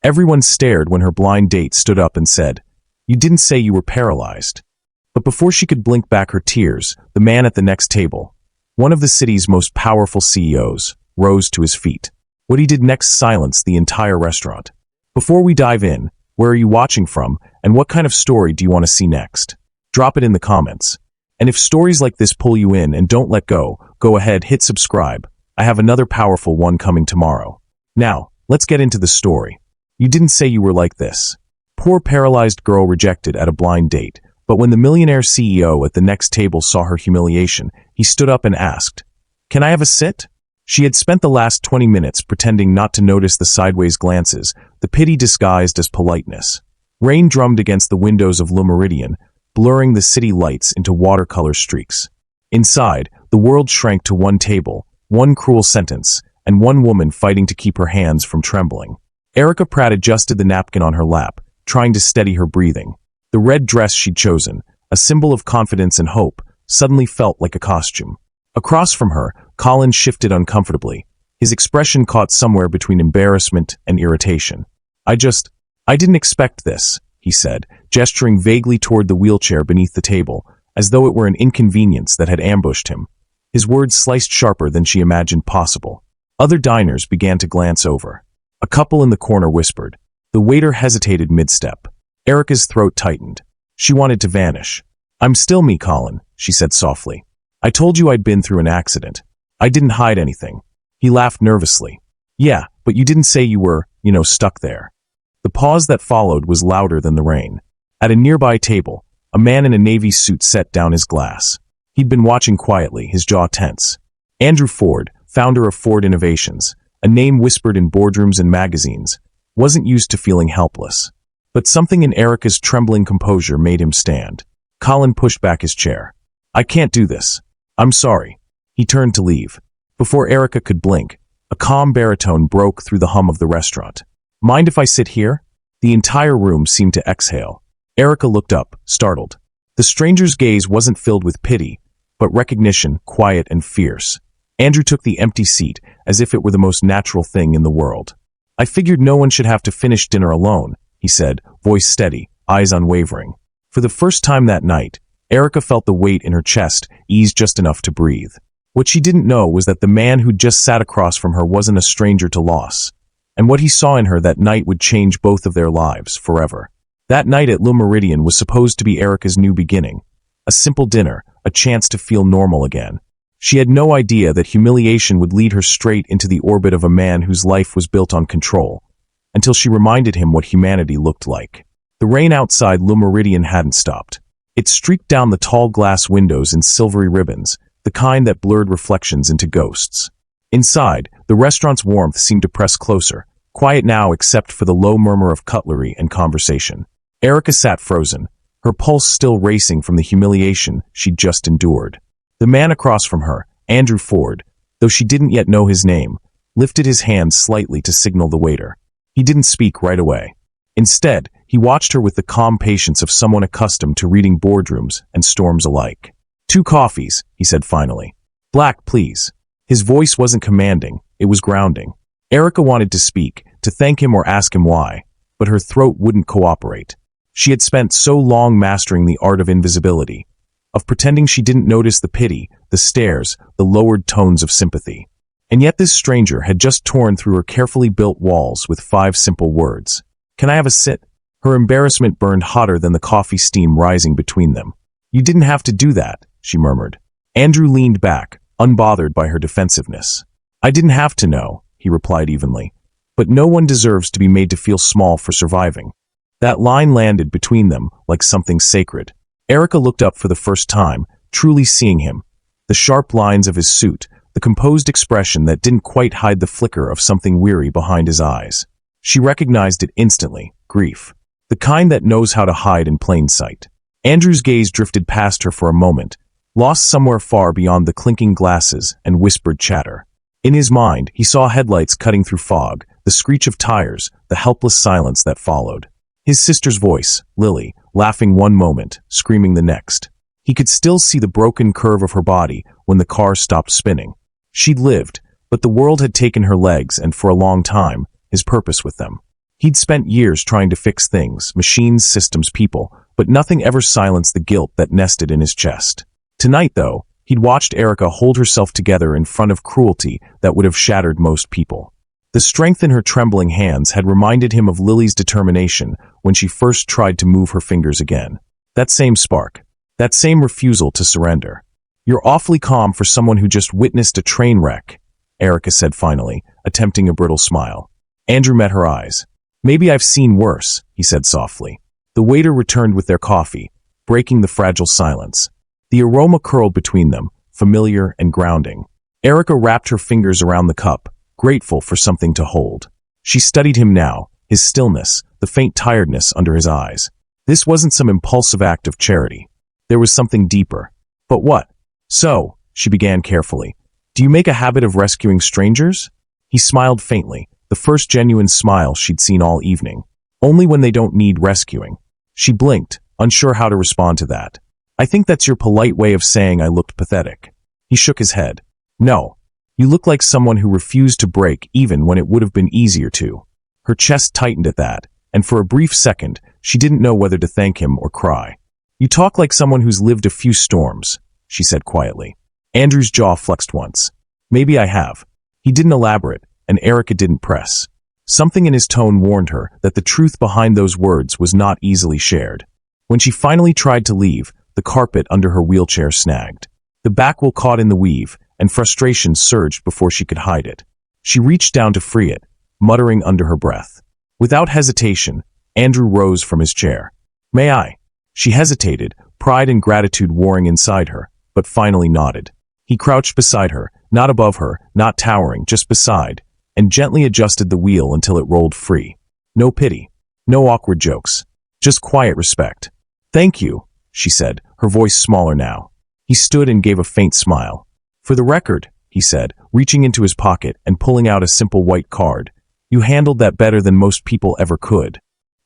Everyone stared when her blind date stood up and said, "You didn't say you were paralyzed." But before she could blink back her tears, the man at the next table, one of the city's most powerful CEOs, rose to his feet. What he did next silenced the entire restaurant. Before we dive in, where are you watching from, and what kind of story do you want to see next? Drop it in the comments. And if stories like this pull you in and don't let go, go ahead, hit subscribe. I have another powerful one coming tomorrow. Now, let's get into the story. You didn't say you were like this. Poor paralyzed girl rejected at a blind date, but when the millionaire CEO at the next table saw her humiliation, he stood up and asked, "Can I have a sit?" She had spent the last 20 minutes pretending not to notice the sideways glances, the pity disguised as politeness. Rain drummed against the windows of Le Méridien, blurring the city lights into watercolor streaks. Inside, the world shrank to one table, one cruel sentence, and one woman fighting to keep her hands from trembling. Erica Pratt adjusted the napkin on her lap, trying to steady her breathing. The red dress she'd chosen, a symbol of confidence and hope, suddenly felt like a costume. Across from her, Colin shifted uncomfortably, his expression caught somewhere between embarrassment and irritation. I didn't expect this," he said, gesturing vaguely toward the wheelchair beneath the table, as though it were an inconvenience that had ambushed him. His words sliced sharper than she imagined possible. Other diners began to glance over. A couple in the corner whispered. The waiter hesitated mid-step. Erica's throat tightened. She wanted to vanish. "I'm still me, Colin," she said softly. "I told you I'd been through an accident. I didn't hide anything." He laughed nervously. "Yeah, but you didn't say you were, stuck there." The pause that followed was louder than the rain. At a nearby table, a man in a navy suit set down his glass. He'd been watching quietly, his jaw tense. Andrew Ford, founder of Ford Innovations, a name whispered in boardrooms and magazines, wasn't used to feeling helpless. But something in Erica's trembling composure made him stand. Colin pushed back his chair. "I can't do this. I'm sorry." He turned to leave. Before Erica could blink, a calm baritone broke through the hum of the restaurant. "Mind if I sit here?" The entire room seemed to exhale. Erica looked up, startled. The stranger's gaze wasn't filled with pity, but recognition, quiet and fierce. Andrew took the empty seat as if it were the most natural thing in the world. "I figured no one should have to finish dinner alone," he said, voice steady, eyes unwavering. For the first time that night, Erica felt the weight in her chest ease just enough to breathe. What she didn't know was that the man who'd just sat across from her wasn't a stranger to loss, and what he saw in her that night would change both of their lives forever. That night at Le Méridien was supposed to be Erica's new beginning, a simple dinner, a chance to feel normal again. She had no idea that humiliation would lead her straight into the orbit of a man whose life was built on control, until she reminded him what humanity looked like. The rain outside Le Méridien hadn't stopped. It streaked down the tall glass windows in silvery ribbons, the kind that blurred reflections into ghosts. Inside, the restaurant's warmth seemed to press closer, quiet now except for the low murmur of cutlery and conversation. Erica sat frozen, her pulse still racing from the humiliation she'd just endured. The man across from her, Andrew Ford, though she didn't yet know his name, lifted his hand slightly to signal the waiter. He didn't speak right away. Instead, he watched her with the calm patience of someone accustomed to reading boardrooms and storms alike. "2 coffees," he said finally. "Black, please." His voice wasn't commanding, it was grounding. Erica wanted to speak, to thank him or ask him why, but her throat wouldn't cooperate. She had spent so long mastering the art of invisibility, of pretending she didn't notice the pity, the stares, the lowered tones of sympathy. And yet this stranger had just torn through her carefully built walls with 5 simple words. "Can I have a sit?" Her embarrassment burned hotter than the coffee steam rising between them. "You didn't have to do that," she murmured. Andrew leaned back, unbothered by her defensiveness. "I didn't have to know," he replied evenly. "But no one deserves to be made to feel small for surviving." That line landed between them like something sacred. Erica looked up for the first time, truly seeing him. The sharp lines of his suit, the composed expression that didn't quite hide the flicker of something weary behind his eyes. She recognized it instantly, grief. The kind that knows how to hide in plain sight. Andrew's gaze drifted past her for a moment, lost somewhere far beyond the clinking glasses and whispered chatter. In his mind, he saw headlights cutting through fog, the screech of tires, the helpless silence that followed. His sister's voice, Lily, laughing one moment, screaming the next. He could still see the broken curve of her body when the car stopped spinning. She'd lived, but the world had taken her legs and for a long time, his purpose with them. He'd spent years trying to fix things, machines, systems, people, but nothing ever silenced the guilt that nested in his chest. Tonight, though, he'd watched Erica hold herself together in front of cruelty that would have shattered most people. The strength in her trembling hands had reminded him of Lily's determination when she first tried to move her fingers again. That same spark. That same refusal to surrender. "You're awfully calm for someone who just witnessed a train wreck," Erica said finally, attempting a brittle smile. Andrew met her eyes. "Maybe I've seen worse," he said softly. The waiter returned with their coffee, breaking the fragile silence. The aroma curled between them, familiar and grounding. Erica wrapped her fingers around the cup, grateful for something to hold. She studied him now, his stillness, the faint tiredness under his eyes. This wasn't some impulsive act of charity. There was something deeper. But what? "So," she began carefully, "do you make a habit of rescuing strangers?" He smiled faintly, the first genuine smile she'd seen all evening. "Only when they don't need rescuing." She blinked, unsure how to respond to that. "I think that's your polite way of saying I looked pathetic." He shook his head. "No. You look like someone who refused to break even when it would have been easier to." Her chest tightened at that, and for a brief second, she didn't know whether to thank him or cry. "You talk like someone who's lived a few storms," she said quietly. Andrew's jaw flexed once. "Maybe I have." He didn't elaborate, and Erica didn't press. Something in his tone warned her that the truth behind those words was not easily shared. When she finally tried to leave, the carpet under her wheelchair snagged. The back wheel caught in the weave, and frustration surged before she could hide it. She reached down to free it, muttering under her breath. Without hesitation, Andrew rose from his chair. "May I?" She hesitated, pride and gratitude warring inside her, but finally nodded. He crouched beside her, not above her, not towering, just beside, and gently adjusted the wheel until it rolled free. No pity, no awkward jokes, just quiet respect. "Thank you," she said, her voice smaller now. He stood and gave a faint smile. "For the record," he said, reaching into his pocket and pulling out a simple white card, "you handled that better than most people ever could."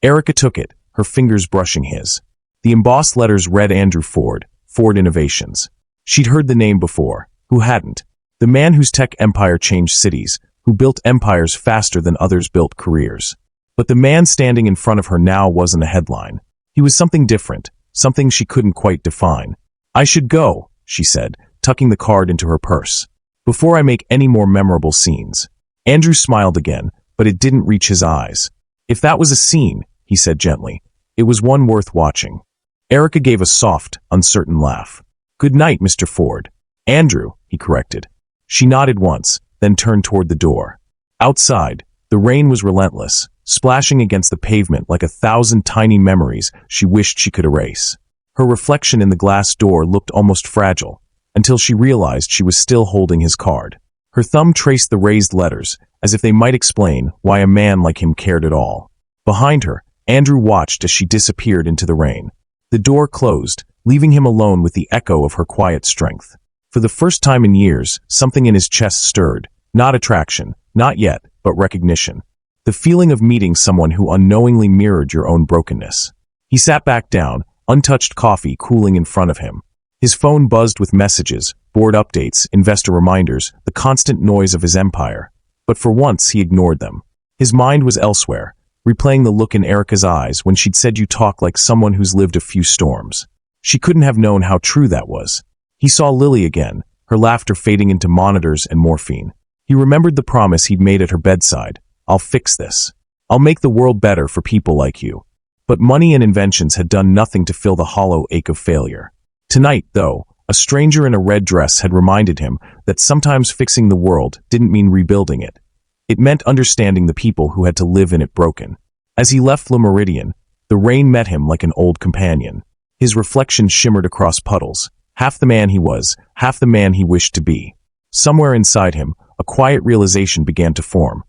Erica took it, her fingers brushing his. The embossed letters read Andrew Ford, Ford Innovations. She'd heard the name before. Who hadn't? The man whose tech empire changed cities, who built empires faster than others built careers. But the man standing in front of her now wasn't a headline. He was something different, something she couldn't quite define. "I should go," she said, tucking the card into her purse, "before I make any more memorable scenes." Andrew smiled again, but it didn't reach his eyes. "If that was a scene," he said gently, "it was one worth watching." Erica gave a soft, uncertain laugh. "Good night, Mr. Ford." "Andrew," he corrected. She nodded once, then turned toward the door. Outside, the rain was relentless, splashing against the pavement like 1,000 tiny memories she wished she could erase. Her reflection in the glass door looked almost fragile, until she realized she was still holding his card. Her thumb traced the raised letters, as if they might explain why a man like him cared at all. Behind her, Andrew watched as she disappeared into the rain. The door closed, leaving him alone with the echo of her quiet strength. For the first time in years, something in his chest stirred. Not attraction, not yet, but recognition. The feeling of meeting someone who unknowingly mirrored your own brokenness. He sat back down, untouched coffee cooling in front of him. His phone buzzed with messages, board updates, investor reminders, the constant noise of his empire. But for once, he ignored them. His mind was elsewhere, replaying the look in Erica's eyes when she'd said, "You talk like someone who's lived a few storms." She couldn't have known how true that was. He saw Lily again, her laughter fading into monitors and morphine. He remembered the promise he'd made at her bedside. "I'll fix this. I'll make the world better for people like you." But money and inventions had done nothing to fill the hollow ache of failure. Tonight, though, a stranger in a red dress had reminded him that sometimes fixing the world didn't mean rebuilding it. It meant understanding the people who had to live in it broken. As he left Le Meridian, the rain met him like an old companion. His reflection shimmered across puddles, half the man he was, half the man he wished to be. Somewhere inside him, a quiet realization began to form.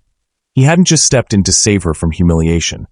He hadn't just stepped in to save her from humiliation.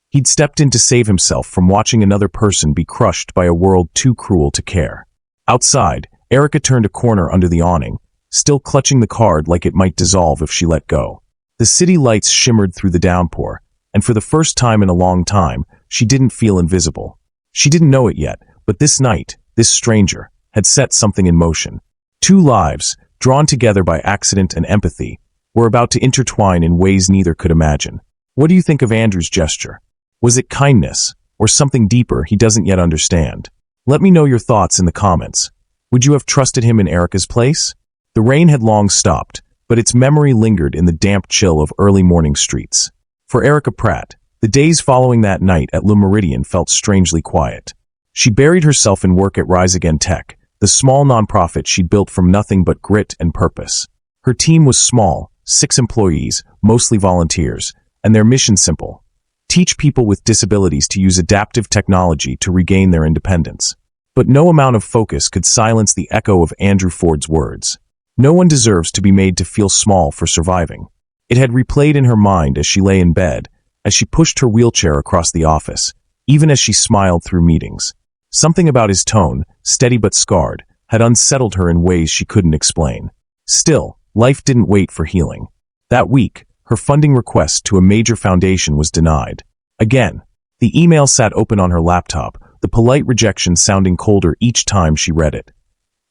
He'd stepped in to save himself from watching another person be crushed by a world too cruel to care. Outside, Erica turned a corner under the awning, still clutching the card like it might dissolve if she let go. The city lights shimmered through the downpour, and for the first time in a long time, she didn't feel invisible. She didn't know it yet, but this night, this stranger, had set something in motion. Two lives, drawn together by accident and empathy, were about to intertwine in ways neither could imagine. What do you think of Andrew's gesture? Was it kindness, or something deeper he doesn't yet understand? Let me know your thoughts in the comments. Would you have trusted him in Erica's place? The rain had long stopped, but its memory lingered in the damp chill of early morning streets. For Erica Pratt, the days following that night at Le Méridien felt strangely quiet. She buried herself in work at Rise Again Tech, the small nonprofit she'd built from nothing but grit and purpose. Her team was small, 6 employees, mostly volunteers, and their mission simple: teach people with disabilities to use adaptive technology to regain their independence. But no amount of focus could silence the echo of Andrew Ford's words. No one deserves to be made to feel small for surviving. It had replayed in her mind as she lay in bed, as she pushed her wheelchair across the office, even as she smiled through meetings. Something about his tone, steady but scarred, had unsettled her in ways she couldn't explain. Still, life didn't wait for healing. That week, her funding request to a major foundation was denied. Again, the email sat open on her laptop, the polite rejection sounding colder each time she read it.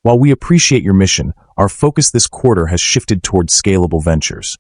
While we appreciate your mission, our focus this quarter has shifted towards scalable ventures.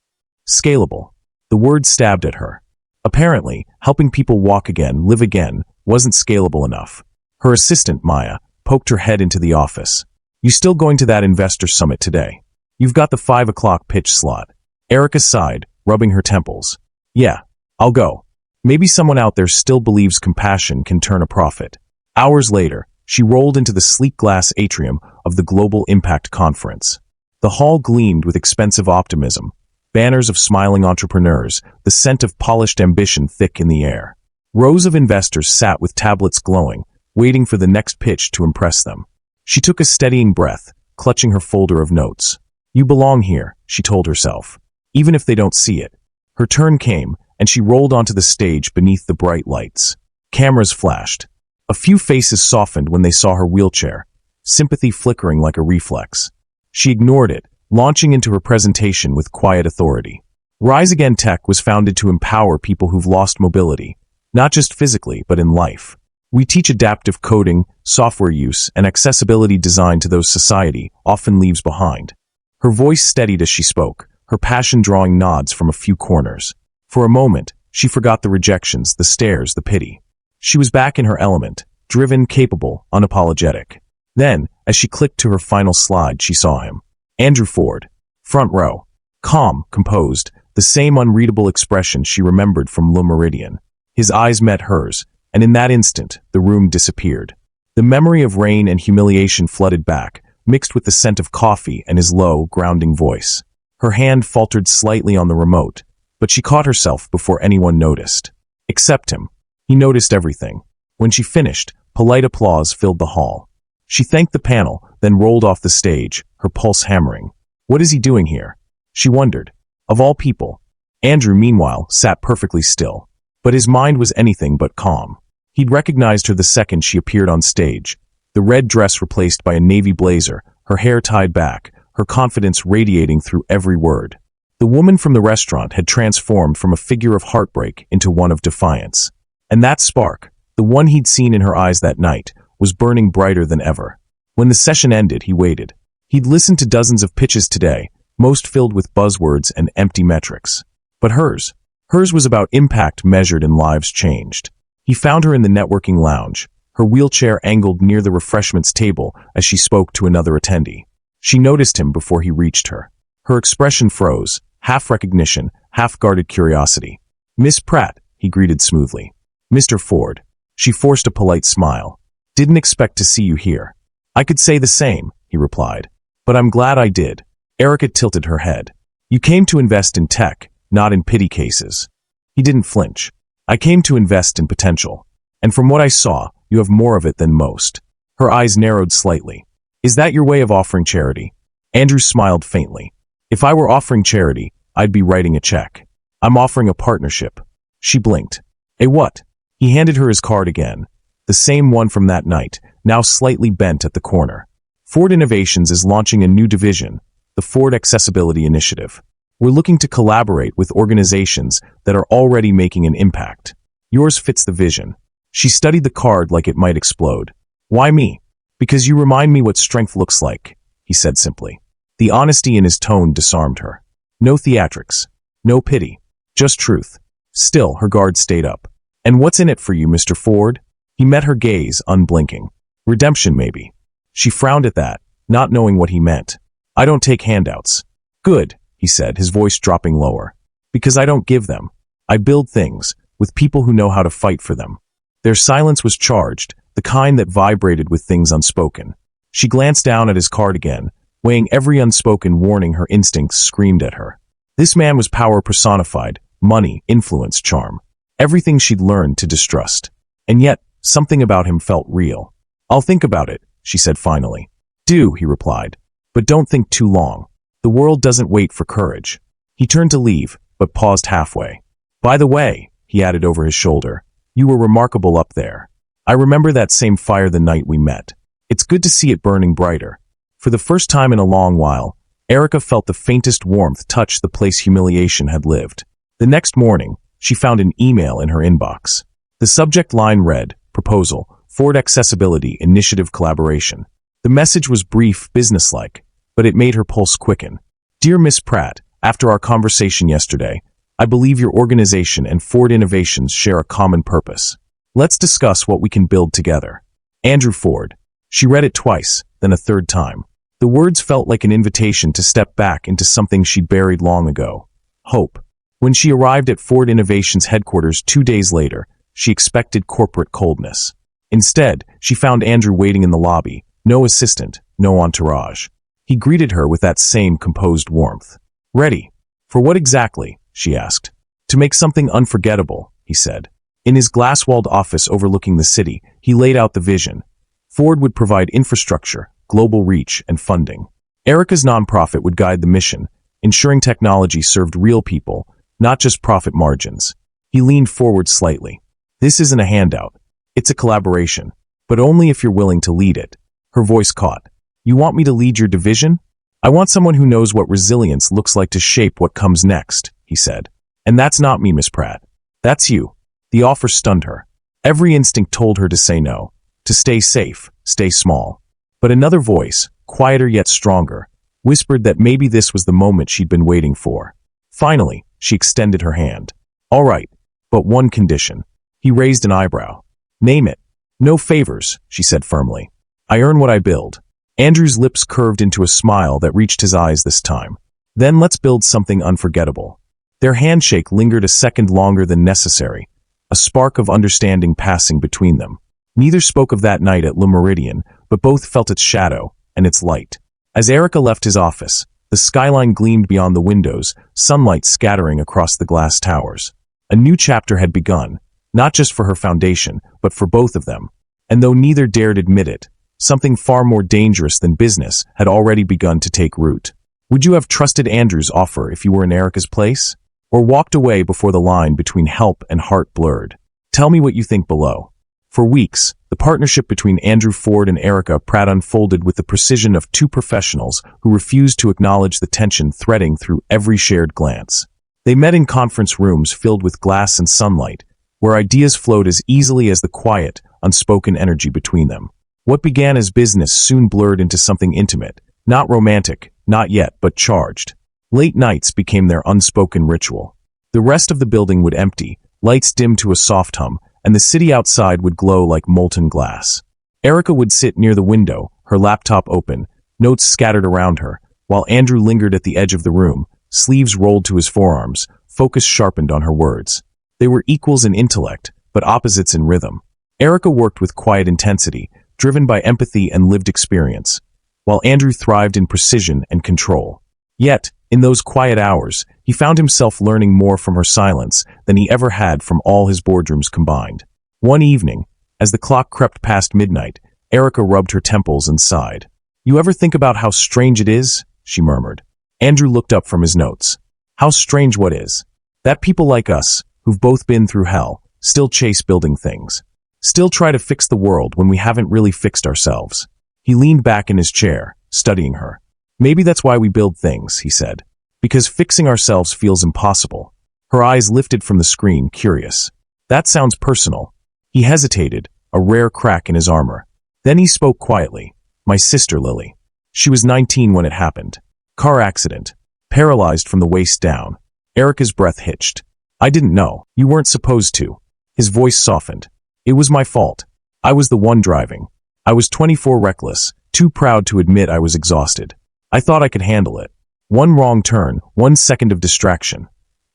Scalable. The word stabbed at her. Apparently, helping people walk again, live again, wasn't scalable enough. Her assistant, Maya, poked her head into the office. You still going to that investor summit today? You've got the 5 o'clock pitch slot. Erica sighed, rubbing her temples. Yeah, I'll go. Maybe someone out there still believes compassion can turn a profit. Hours later, she rolled into the sleek glass atrium of the Global Impact Conference. The hall gleamed with expensive optimism, banners of smiling entrepreneurs, the scent of polished ambition thick in the air. Rows of investors sat with tablets glowing, waiting for the next pitch to impress them. She took a steadying breath, clutching her folder of notes. You belong here, she told herself, even if they don't see it. Her turn came, and she rolled onto the stage beneath the bright lights. Cameras flashed. A few faces softened when they saw her wheelchair, sympathy flickering like a reflex. She ignored it, launching into her presentation with quiet authority. Rise Again Tech was founded to empower people who've lost mobility, not just physically, but in life. We teach adaptive coding, software use, and accessibility design to those society often leaves behind. Her voice steadied as she spoke, her passion drawing nods from a few corners. For a moment, she forgot the rejections, the stares, the pity. She was back in her element, driven, capable, unapologetic. Then, as she clicked to her final slide, she saw him. Andrew Ford. Front row. Calm, composed, the same unreadable expression she remembered from Le Méridien. His eyes met hers, and in that instant, the room disappeared. The memory of rain and humiliation flooded back, mixed with the scent of coffee and his low, grounding voice. Her hand faltered slightly on the remote, but she caught herself before anyone noticed. Except him. He noticed everything. When she finished, polite applause filled the hall. She thanked the panel, then rolled off the stage, her pulse hammering. What is he doing here? She wondered. Of all people. Andrew, meanwhile, sat perfectly still. But his mind was anything but calm. He'd recognized her the second she appeared on stage. The red dress replaced by a navy blazer, her hair tied back, her confidence radiating through every word. The woman from the restaurant had transformed from a figure of heartbreak into one of defiance. And that spark, the one he'd seen in her eyes that night, was burning brighter than ever. When the session ended, he waited. He'd listened to dozens of pitches today, most filled with buzzwords and empty metrics. But hers was about impact measured in lives changed. He found her in the networking lounge, her wheelchair angled near the refreshments table as she spoke to another attendee. She noticed him before he reached her. Her expression froze, half recognition, half guarded curiosity. Miss Pratt, he greeted smoothly. Mr. Ford. She forced a polite smile. Didn't expect to see you here. I could say the same, he replied. But I'm glad I did. Erica tilted her head. You came to invest in tech, not in pity cases. He didn't flinch. I came to invest in potential. And from what I saw, you have more of it than most. Her eyes narrowed slightly. Is that your way of offering charity? Andrew smiled faintly. If I were offering charity, I'd be writing a check. I'm offering a partnership. She blinked. A what? He handed her his card again. The same one from that night, now slightly bent at the corner. Ford Innovations is launching a new division, the Ford Accessibility Initiative. We're looking to collaborate with organizations that are already making an impact. Yours fits the vision. She studied the card like it might explode. Why me? Because you remind me what strength looks like, he said simply. The honesty in his tone disarmed her. No theatrics. No pity. Just truth. Still, her guard stayed up. And what's in it for you, Mr. Ford? He met her gaze, unblinking. Redemption, maybe. She frowned at that, not knowing what he meant. I don't take handouts. Good, he said, his voice dropping lower. Because I don't give them. I build things, with people who know how to fight for them. Their silence was charged, the kind that vibrated with things unspoken. She glanced down at his card again, weighing every unspoken warning her instincts screamed at her. This man was power personified, money, influence, charm. Everything she'd learned to distrust. And yet, something about him felt real. I'll think about it, she said finally. Do, he replied. But don't think too long. The world doesn't wait for courage. He turned to leave, but paused halfway. By the way, he added over his shoulder, you were remarkable up there. I remember that same fire the night we met. It's good to see it burning brighter. For the first time in a long while, Erica felt the faintest warmth touch the place humiliation had lived. The next morning, she found an email in her inbox. The subject line read, Proposal, Ford Accessibility Initiative Collaboration. The message was brief, businesslike, but it made her pulse quicken. Dear Miss Pratt, after our conversation yesterday, I believe your organization and Ford Innovations share a common purpose. Let's discuss what we can build together. Andrew Ford. She read it twice, then a third time. The words felt like an invitation to step back into something she'd buried long ago. Hope. When she arrived at Ford Innovations headquarters 2 days later, she expected corporate coldness. Instead, she found Andrew waiting in the lobby, no assistant, no entourage. He greeted her with that same composed warmth. Ready? For what exactly? She asked. To make something unforgettable, he said. In his glass-walled office overlooking the city, he laid out the vision. Ford would provide infrastructure, global reach, and funding. Erica's nonprofit would guide the mission, ensuring technology served real people, not just profit margins. He leaned forward slightly. This isn't a handout. It's a collaboration, but only if you're willing to lead it. Her voice caught. You want me to lead your division? I want someone who knows what resilience looks like to shape what comes next, he said. And that's not me, Miss Pratt. That's you. The offer stunned her. Every instinct told her to say no, to stay safe, stay small. But another voice, quieter yet stronger, whispered that maybe this was the moment she'd been waiting for. Finally, she extended her hand. All right, but one condition. He raised an eyebrow. Name it. No favors, she said firmly. I earn what I build. Andrew's lips curved into a smile that reached his eyes this time. Then let's build something unforgettable. Their handshake lingered a second longer than necessary, a spark of understanding passing between them. Neither spoke of that night at Le Méridien, but both felt its shadow and its light. As Erica left his office, the skyline gleamed beyond the windows, sunlight scattering across the glass towers. A new chapter had begun, not just for her foundation, but for both of them. And though neither dared admit it, something far more dangerous than business had already begun to take root. Would you have trusted Andrew's offer if you were in Erica's place? Or walked away before the line between help and heart blurred? Tell me what you think below. For weeks, the partnership between Andrew Ford and Erica Pratt unfolded with the precision of two professionals who refused to acknowledge the tension threading through every shared glance. They met in conference rooms filled with glass and sunlight, where ideas flowed as easily as the quiet, unspoken energy between them. What began as business soon blurred into something intimate, not romantic, not yet, but charged. Late nights became their unspoken ritual. The rest of the building would empty, lights dim to a soft hum, and the city outside would glow like molten glass. Erica would sit near the window, her laptop open, notes scattered around her, while Andrew lingered at the edge of the room, sleeves rolled to his forearms, focus sharpened on her words. They were equals in intellect, but opposites in rhythm. Erica worked with quiet intensity, driven by empathy and lived experience, while Andrew thrived in precision and control. Yet, in those quiet hours, he found himself learning more from her silence than he ever had from all his boardrooms combined. One evening, as the clock crept past midnight, Erica rubbed her temples and sighed. You ever think about how strange it is? She murmured. Andrew looked up from his notes. How strange what is? That people like us, who've both been through hell, still chase building things. Still try to fix the world when we haven't really fixed ourselves. He leaned back in his chair, studying her. Maybe that's why we build things, he said. Because fixing ourselves feels impossible. Her eyes lifted from the screen, curious. That sounds personal. He hesitated, a rare crack in his armor. Then he spoke quietly. My sister, Lily. She was 19 when it happened. Car accident. Paralyzed from the waist down. Erica's breath hitched. I didn't know. You weren't supposed to. His voice softened. It was my fault. I was the one driving. I was 24, reckless, too proud to admit I was exhausted. I thought I could handle it. One wrong turn, 1 second of distraction.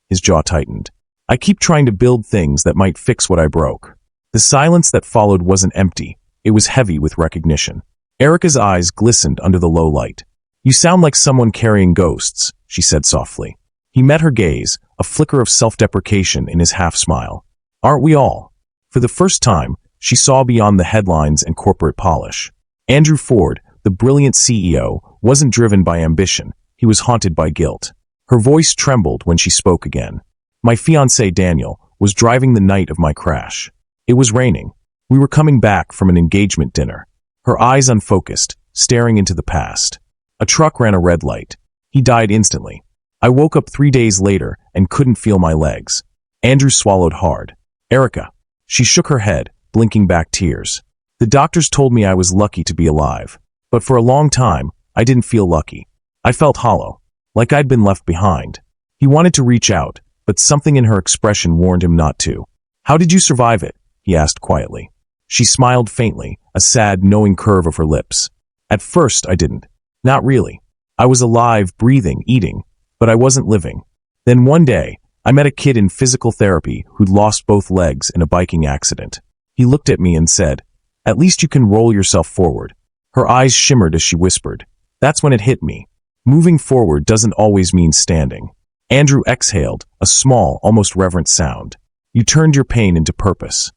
His jaw tightened. I keep trying to build things that might fix what I broke. The silence that followed wasn't empty. It was heavy with recognition. Erica's eyes glistened under the low light. You sound like someone carrying ghosts, she said softly. He met her gaze, a flicker of self-deprecation in his half-smile. Aren't we all? For the first time, she saw beyond the headlines and corporate polish. Andrew Ford, the brilliant CEO, wasn't driven by ambition. He was haunted by guilt. Her voice trembled when she spoke again. My fiancé, Daniel, was driving the night of my crash. It was raining. We were coming back from an engagement dinner. Her eyes unfocused, staring into the past. A truck ran a red light. He died instantly. I woke up 3 days later and couldn't feel my legs. Andrew swallowed hard. Erica. She shook her head, blinking back tears. The doctors told me I was lucky to be alive. But for a long time, I didn't feel lucky. I felt hollow, like I'd been left behind. He wanted to reach out, but something in her expression warned him not to. How did you survive it? He asked quietly. She smiled faintly, a sad, knowing curve of her lips. At first, I didn't. Not really. I was alive, breathing, eating, but I wasn't living. Then one day, I met a kid in physical therapy who'd lost both legs in a biking accident. He looked at me and said, "At least you can roll yourself forward." Her eyes shimmered as she whispered. That's when it hit me. Moving forward doesn't always mean standing. Andrew exhaled, a small, almost reverent sound. You turned your pain into purpose.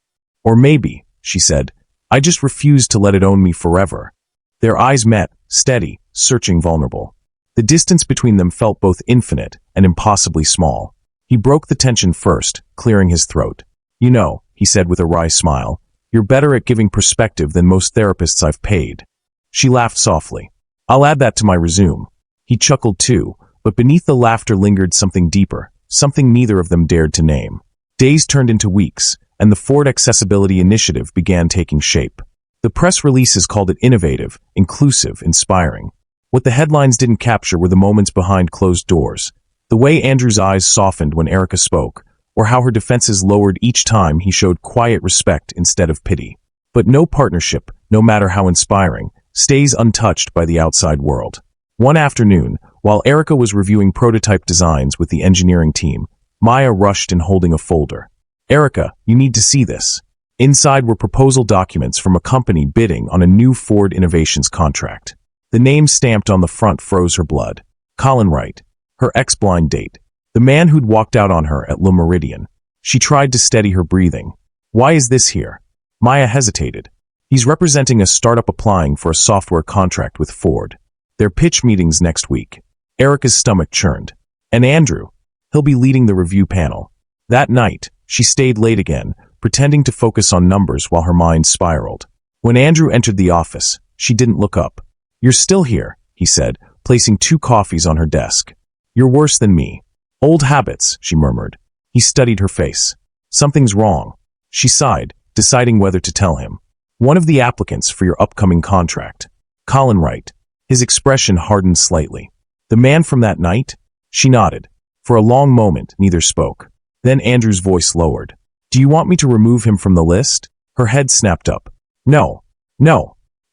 Or maybe, she said, I just refused to let it own me forever. Their eyes met, steady, searching, vulnerable. The distance between them felt both infinite and impossibly small. He broke the tension first, clearing his throat. You know, he said with a wry smile, you're better at giving perspective than most therapists I've paid. She laughed softly. I'll add that to my resume. He chuckled too, but beneath the laughter lingered something deeper, something neither of them dared to name. Days turned into weeks, and the Ford Accessibility Initiative began taking shape. The press releases called it innovative, inclusive, inspiring. What the headlines didn't capture were the moments behind closed doors, the way Andrew's eyes softened when Erica spoke, or how her defenses lowered each time he showed quiet respect instead of pity. But no partnership, no matter how inspiring, stays untouched by the outside world. One afternoon, while Erica was reviewing prototype designs with the engineering team, Maya rushed in holding a folder. Erica, you need to see this. Inside were proposal documents from a company bidding on a new Ford Innovations contract. The name stamped on the front froze her blood. Colin Wright. Her ex-blind date. The man who'd walked out on her at Le Meridian. She tried to steady her breathing. Why is this here? Maya hesitated. He's representing a startup applying for a software contract with Ford. Their pitch meeting's next week. Erica's stomach churned. And Andrew? He'll be leading the review panel. That night, she stayed late again, pretending to focus on numbers while her mind spiraled. When Andrew entered the office, she didn't look up. You're still here, he said, placing 2 coffees on her desk. You're worse than me. Old habits, she murmured. He studied her face. Something's wrong. She sighed, deciding whether to tell him. One of the applicants for your upcoming contract. Colin Wright. His expression hardened slightly. The man from that night? She nodded. For a long moment, neither spoke. Then Andrew's voice lowered. Do you want me to remove him from the list? Her head snapped up. No.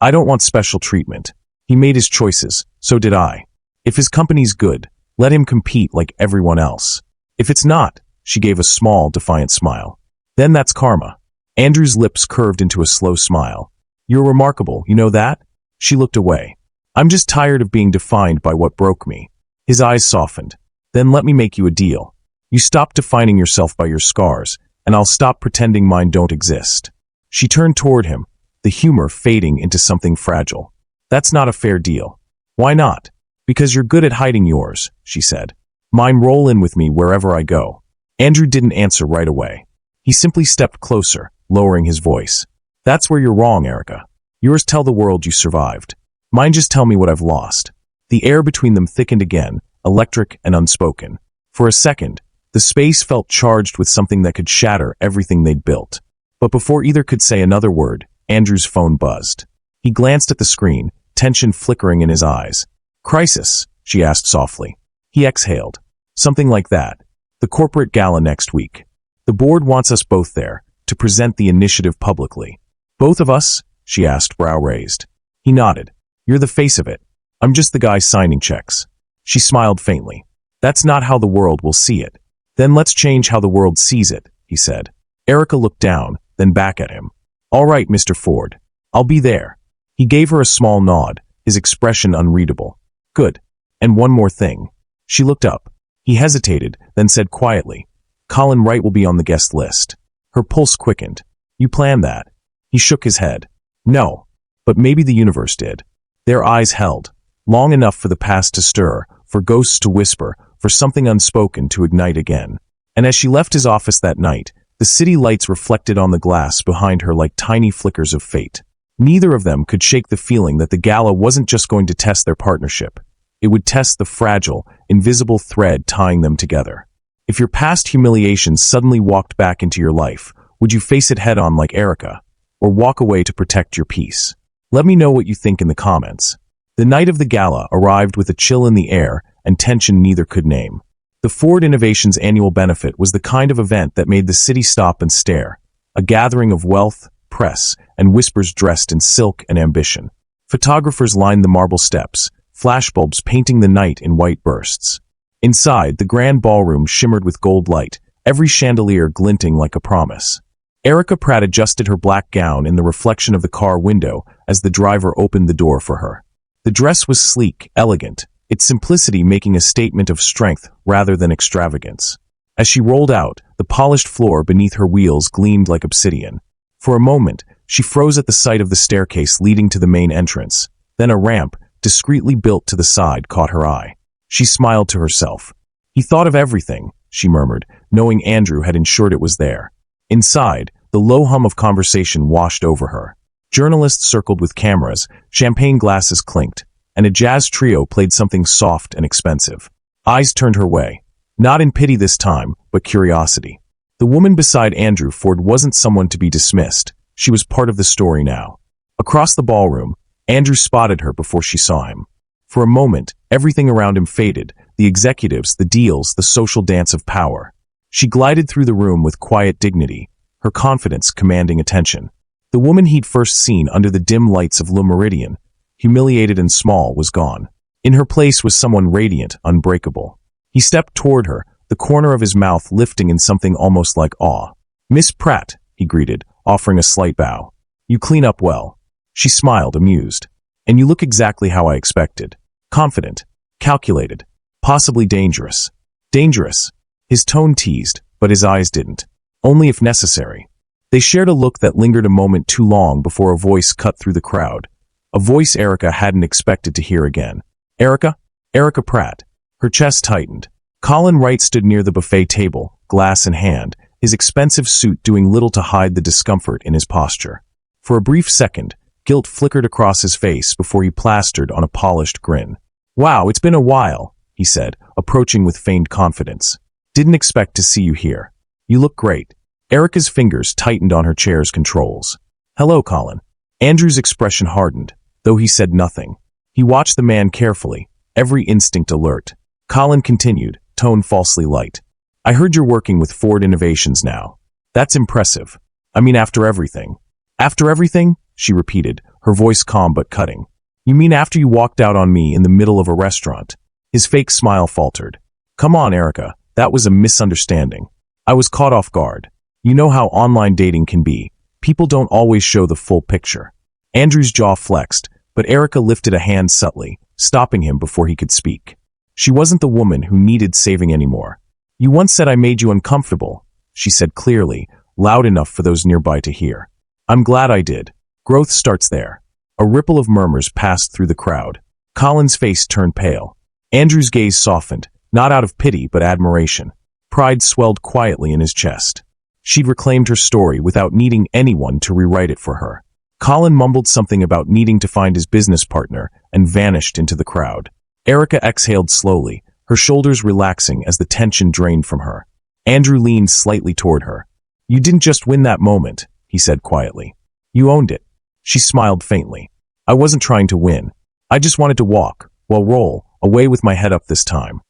I don't want special treatment. He made his choices, so did I. If his company's good, let him compete like everyone else. If it's not, she gave a small, defiant smile. Then that's karma. Andrew's lips curved into a slow smile. You're remarkable, you know that? She looked away. I'm just tired of being defined by what broke me. His eyes softened. Then let me make you a deal. You stop defining yourself by your scars, and I'll stop pretending mine don't exist. She turned toward him, the humor fading into something fragile. That's not a fair deal. Why not? Because you're good at hiding yours, she said. Mine roll in with me wherever I go. Andrew didn't answer right away. He simply stepped closer, lowering his voice. That's where you're wrong, Erica. Yours tell the world you survived. Mine just tell me what I've lost. The air between them thickened again, electric and unspoken. For a second, the space felt charged with something that could shatter everything they'd built. But before either could say another word, Andrew's phone buzzed. He glanced at the screen, tension flickering in his eyes. Crisis, she asked softly. He exhaled. Something like that. The corporate gala next week. The board wants us both there, to present the initiative publicly. Both of us? She asked, brow raised. He nodded. You're the face of it. I'm just the guy signing checks. She smiled faintly. That's not how the world will see it. Then let's change how the world sees it, he said. Erica looked down, then back at him. All right, Mr. Ford. I'll be there. He gave her a small nod, his expression unreadable. Good. And one more thing. She looked up. He hesitated, then said quietly, Colin Wright will be on the guest list. Her pulse quickened. You planned that? He shook his head. No. But maybe the universe did. Their eyes held. Long enough for the past to stir, for ghosts to whisper, for something unspoken to ignite again. And as she left his office that night, the city lights reflected on the glass behind her like tiny flickers of fate. Neither of them could shake the feeling that the gala wasn't just going to test their partnership. It would test the fragile, invisible thread tying them together. If your past humiliations suddenly walked back into your life, would you face it head-on like Erica, or walk away to protect your peace? Let me know what you think in the comments. The night of the gala arrived with a chill in the air and tension neither could name. The Ford Innovations annual benefit was the kind of event that made the city stop and stare, a gathering of wealth, press, and whispers dressed in silk and ambition. Photographers lined the marble steps, flashbulbs painting the night in white bursts. Inside, the grand ballroom shimmered with gold light, every chandelier glinting like a promise. Erica Pratt adjusted her black gown in the reflection of the car window as the driver opened the door for her. The dress was sleek, elegant, its simplicity making a statement of strength rather than extravagance. As she rolled out, the polished floor beneath her wheels gleamed like obsidian. For a moment, she froze at the sight of the staircase leading to the main entrance. Then a ramp, discreetly built to the side, caught her eye. She smiled to herself. He thought of everything, she murmured, knowing Andrew had ensured it was there. Inside, the low hum of conversation washed over her. Journalists circled with cameras, champagne glasses clinked, and a jazz trio played something soft and expensive. Eyes turned her way. Not in pity this time, but curiosity. The woman beside Andrew Ford wasn't someone to be dismissed. She was part of the story now. Across the ballroom, Andrew spotted her before she saw him. For a moment, everything around him faded, the executives, the deals, the social dance of power. She glided through the room with quiet dignity, her confidence commanding attention. The woman he'd first seen under the dim lights of Le Meridien, humiliated and small, was gone. In her place was someone radiant, unbreakable. He stepped toward her, the corner of his mouth lifting in something almost like awe. "Miss Pratt," he greeted, offering a slight bow. "You clean up well." She smiled, amused. "And you look exactly how I expected. Confident, calculated, possibly dangerous." Dangerous. His tone teased, but his eyes didn't. Only if necessary. They shared a look that lingered a moment too long before a voice cut through the crowd. A voice Erica hadn't expected to hear again. "Erica? Erica Pratt." Her chest tightened. Colin Wright stood near the buffet table, glass in hand, his expensive suit doing little to hide the discomfort in his posture. For a brief second, guilt flickered across his face before he plastered on a polished grin. "Wow, it's been a while," he said, approaching with feigned confidence. "Didn't expect to see you here. You look great." Erica's fingers tightened on her chair's controls. "Hello, Colin." Andrew's expression hardened, though he said nothing. He watched the man carefully, every instinct alert. Colin continued, tone falsely light. "I heard you're working with Ford Innovations now. That's impressive. I mean, after everything." "After everything?" she repeated, her voice calm but cutting. "You mean after you walked out on me in the middle of a restaurant?" His fake smile faltered. "Come on, Erica, that was a misunderstanding. I was caught off guard. You know how online dating can be. People don't always show the full picture." Andrew's jaw flexed, but Erica lifted a hand subtly, stopping him before he could speak. She wasn't the woman who needed saving anymore. "You once said I made you uncomfortable," she said clearly, loud enough for those nearby to hear. "I'm glad I did. Growth starts there." A ripple of murmurs passed through the crowd. Colin's face turned pale. Andrew's gaze softened, not out of pity but admiration. Pride swelled quietly in his chest. She'd reclaimed her story without needing anyone to rewrite it for her. Colin mumbled something about needing to find his business partner and vanished into the crowd. Erica exhaled slowly, her shoulders relaxing as the tension drained from her. Andrew leaned slightly toward her. "You didn't just win that moment," he said quietly. "You owned it." She smiled faintly. "I wasn't trying to win. I just wanted to walk, well roll, away with my head up this time."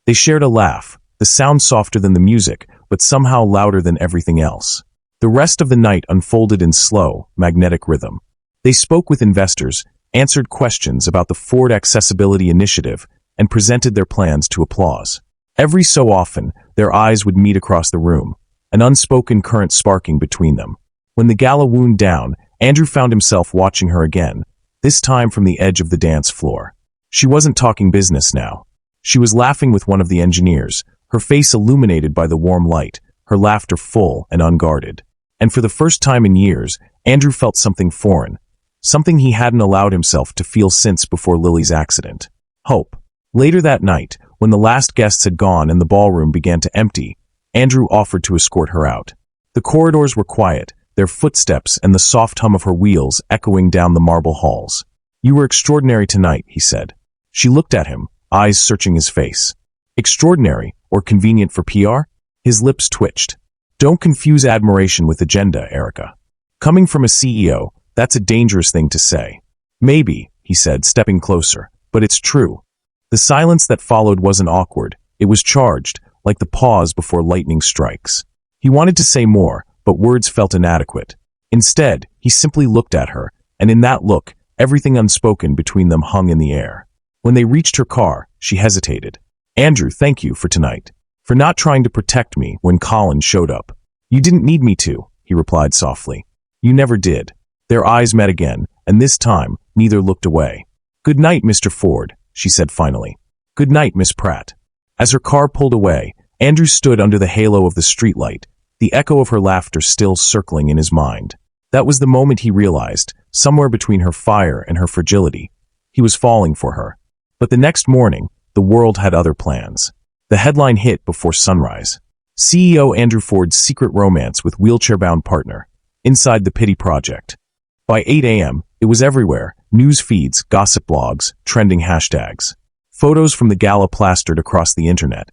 They shared a laugh, the sound softer than the music, but somehow louder than everything else. The rest of the night unfolded in slow, magnetic rhythm. They spoke with investors, answered questions about the Ford Accessibility Initiative, and presented their plans to applause. Every so often, their eyes would meet across the room, an unspoken current sparking between them. When the gala wound down, Andrew found himself watching her again, this time from the edge of the dance floor. She wasn't talking business now. She was laughing with one of the engineers, her face illuminated by the warm light, her laughter full and unguarded. And for the first time in years, Andrew felt something foreign, something he hadn't allowed himself to feel since before Lily's accident. Hope. Later that night, when the last guests had gone and the ballroom began to empty, Andrew offered to escort her out. The corridors were quiet, their footsteps and the soft hum of her wheels echoing down the marble halls. "You were extraordinary tonight," he said. She looked at him, eyes searching his face. Extraordinary, or convenient for PR? His lips twitched. Don't confuse admiration with agenda, Erica. Coming from a CEO, that's a dangerous thing to say. Maybe, he said, stepping closer, but it's true. The silence that followed wasn't awkward. It was charged, like the pause before lightning strikes. He wanted to say more, but words felt inadequate. Instead, he simply looked at her, and in that look, everything unspoken between them hung in the air. When they reached her car, she hesitated. "Andrew, thank you for tonight. For not trying to protect me when Colin showed up." "You didn't need me to," he replied softly. "You never did." Their eyes met again, and this time, neither looked away. "Good night, Mr. Ford," she said finally. "Good night, Miss Pratt." As her car pulled away, Andrew stood under the halo of the streetlight, the echo of her laughter still circling in his mind. That was the moment he realized, somewhere between her fire and her fragility, he was falling for her. But the next morning, the world had other plans. The headline hit before sunrise. CEO Andrew Ford's secret romance with wheelchair-bound partner, inside the Pity Project. By 8 a.m., it was everywhere, news feeds, gossip blogs, trending hashtags. Photos from the gala plastered across the internet.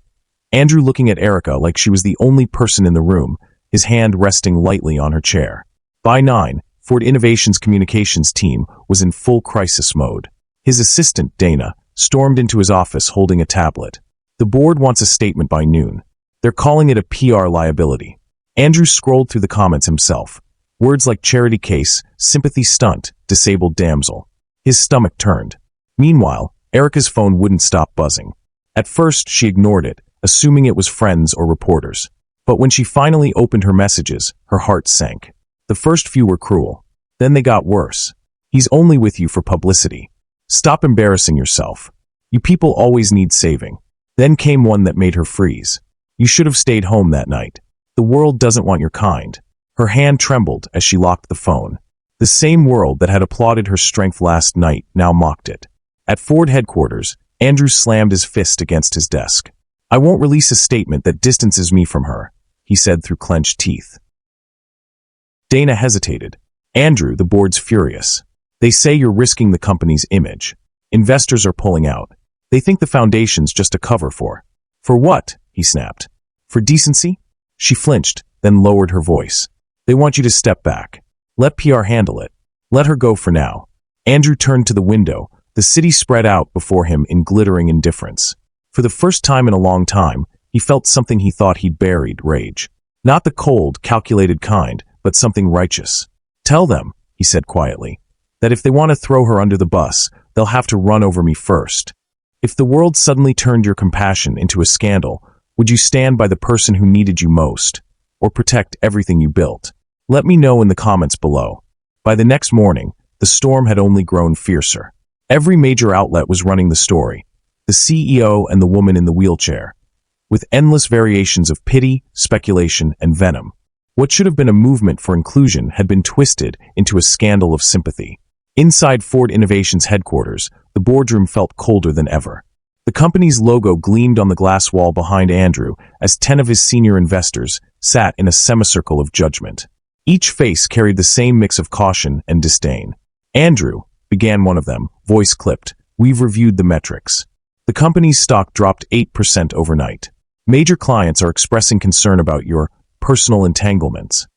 Andrew looking at Erica like she was the only person in the room, his hand resting lightly on her chair. By 9, Ford Innovation's communications team was in full crisis mode. His assistant, Dana, stormed into his office holding a tablet. "The board wants a statement by noon. They're calling it a PR liability." Andrew scrolled through the comments himself. Words like charity case, sympathy stunt, disabled damsel. His stomach turned. Meanwhile, Erica's phone wouldn't stop buzzing. At first, she ignored it, assuming it was friends or reporters. But when she finally opened her messages, her heart sank. The first few were cruel. Then they got worse. "He's only with you for publicity. Stop embarrassing yourself. You people always need saving." Then came one that made her freeze. "You should have stayed home that night. The world doesn't want your kind." Her hand trembled as she locked the phone. The same world that had applauded her strength last night now mocked it. At Ford headquarters, Andrew slammed his fist against his desk. "I won't release a statement that distances me from her," he said through clenched teeth. Dana hesitated. "Andrew, the board's furious. They say you're risking the company's image. Investors are pulling out. They think the foundation's just a cover for." "For what?" he snapped. "For decency?" She flinched, then lowered her voice. "They want you to step back. Let PR handle it. Let her go for now." Andrew turned to the window. The city spread out before him in glittering indifference. For the first time in a long time, he felt something he thought he'd buried, rage. Not the cold, calculated kind, but something righteous. "Tell them," he said quietly, "that if they want to throw her under the bus, they'll have to run over me first. If the world suddenly turned your compassion into a scandal, would you stand by the person who needed you most, or protect everything you built? Let me know in the comments below." By the next morning, the storm had only grown fiercer. Every major outlet was running the story, the CEO and the woman in the wheelchair, with endless variations of pity, speculation, and venom. What should have been a movement for inclusion had been twisted into a scandal of sympathy. Inside Ford Innovation's headquarters, the boardroom felt colder than ever. The company's logo gleamed on the glass wall behind Andrew as 10 of his senior investors sat in a semicircle of judgment. Each face carried the same mix of caution and disdain. "Andrew," began one of them, voice clipped, "we've reviewed the metrics. The company's stock dropped 8% overnight. Major clients are expressing concern about your personal entanglements."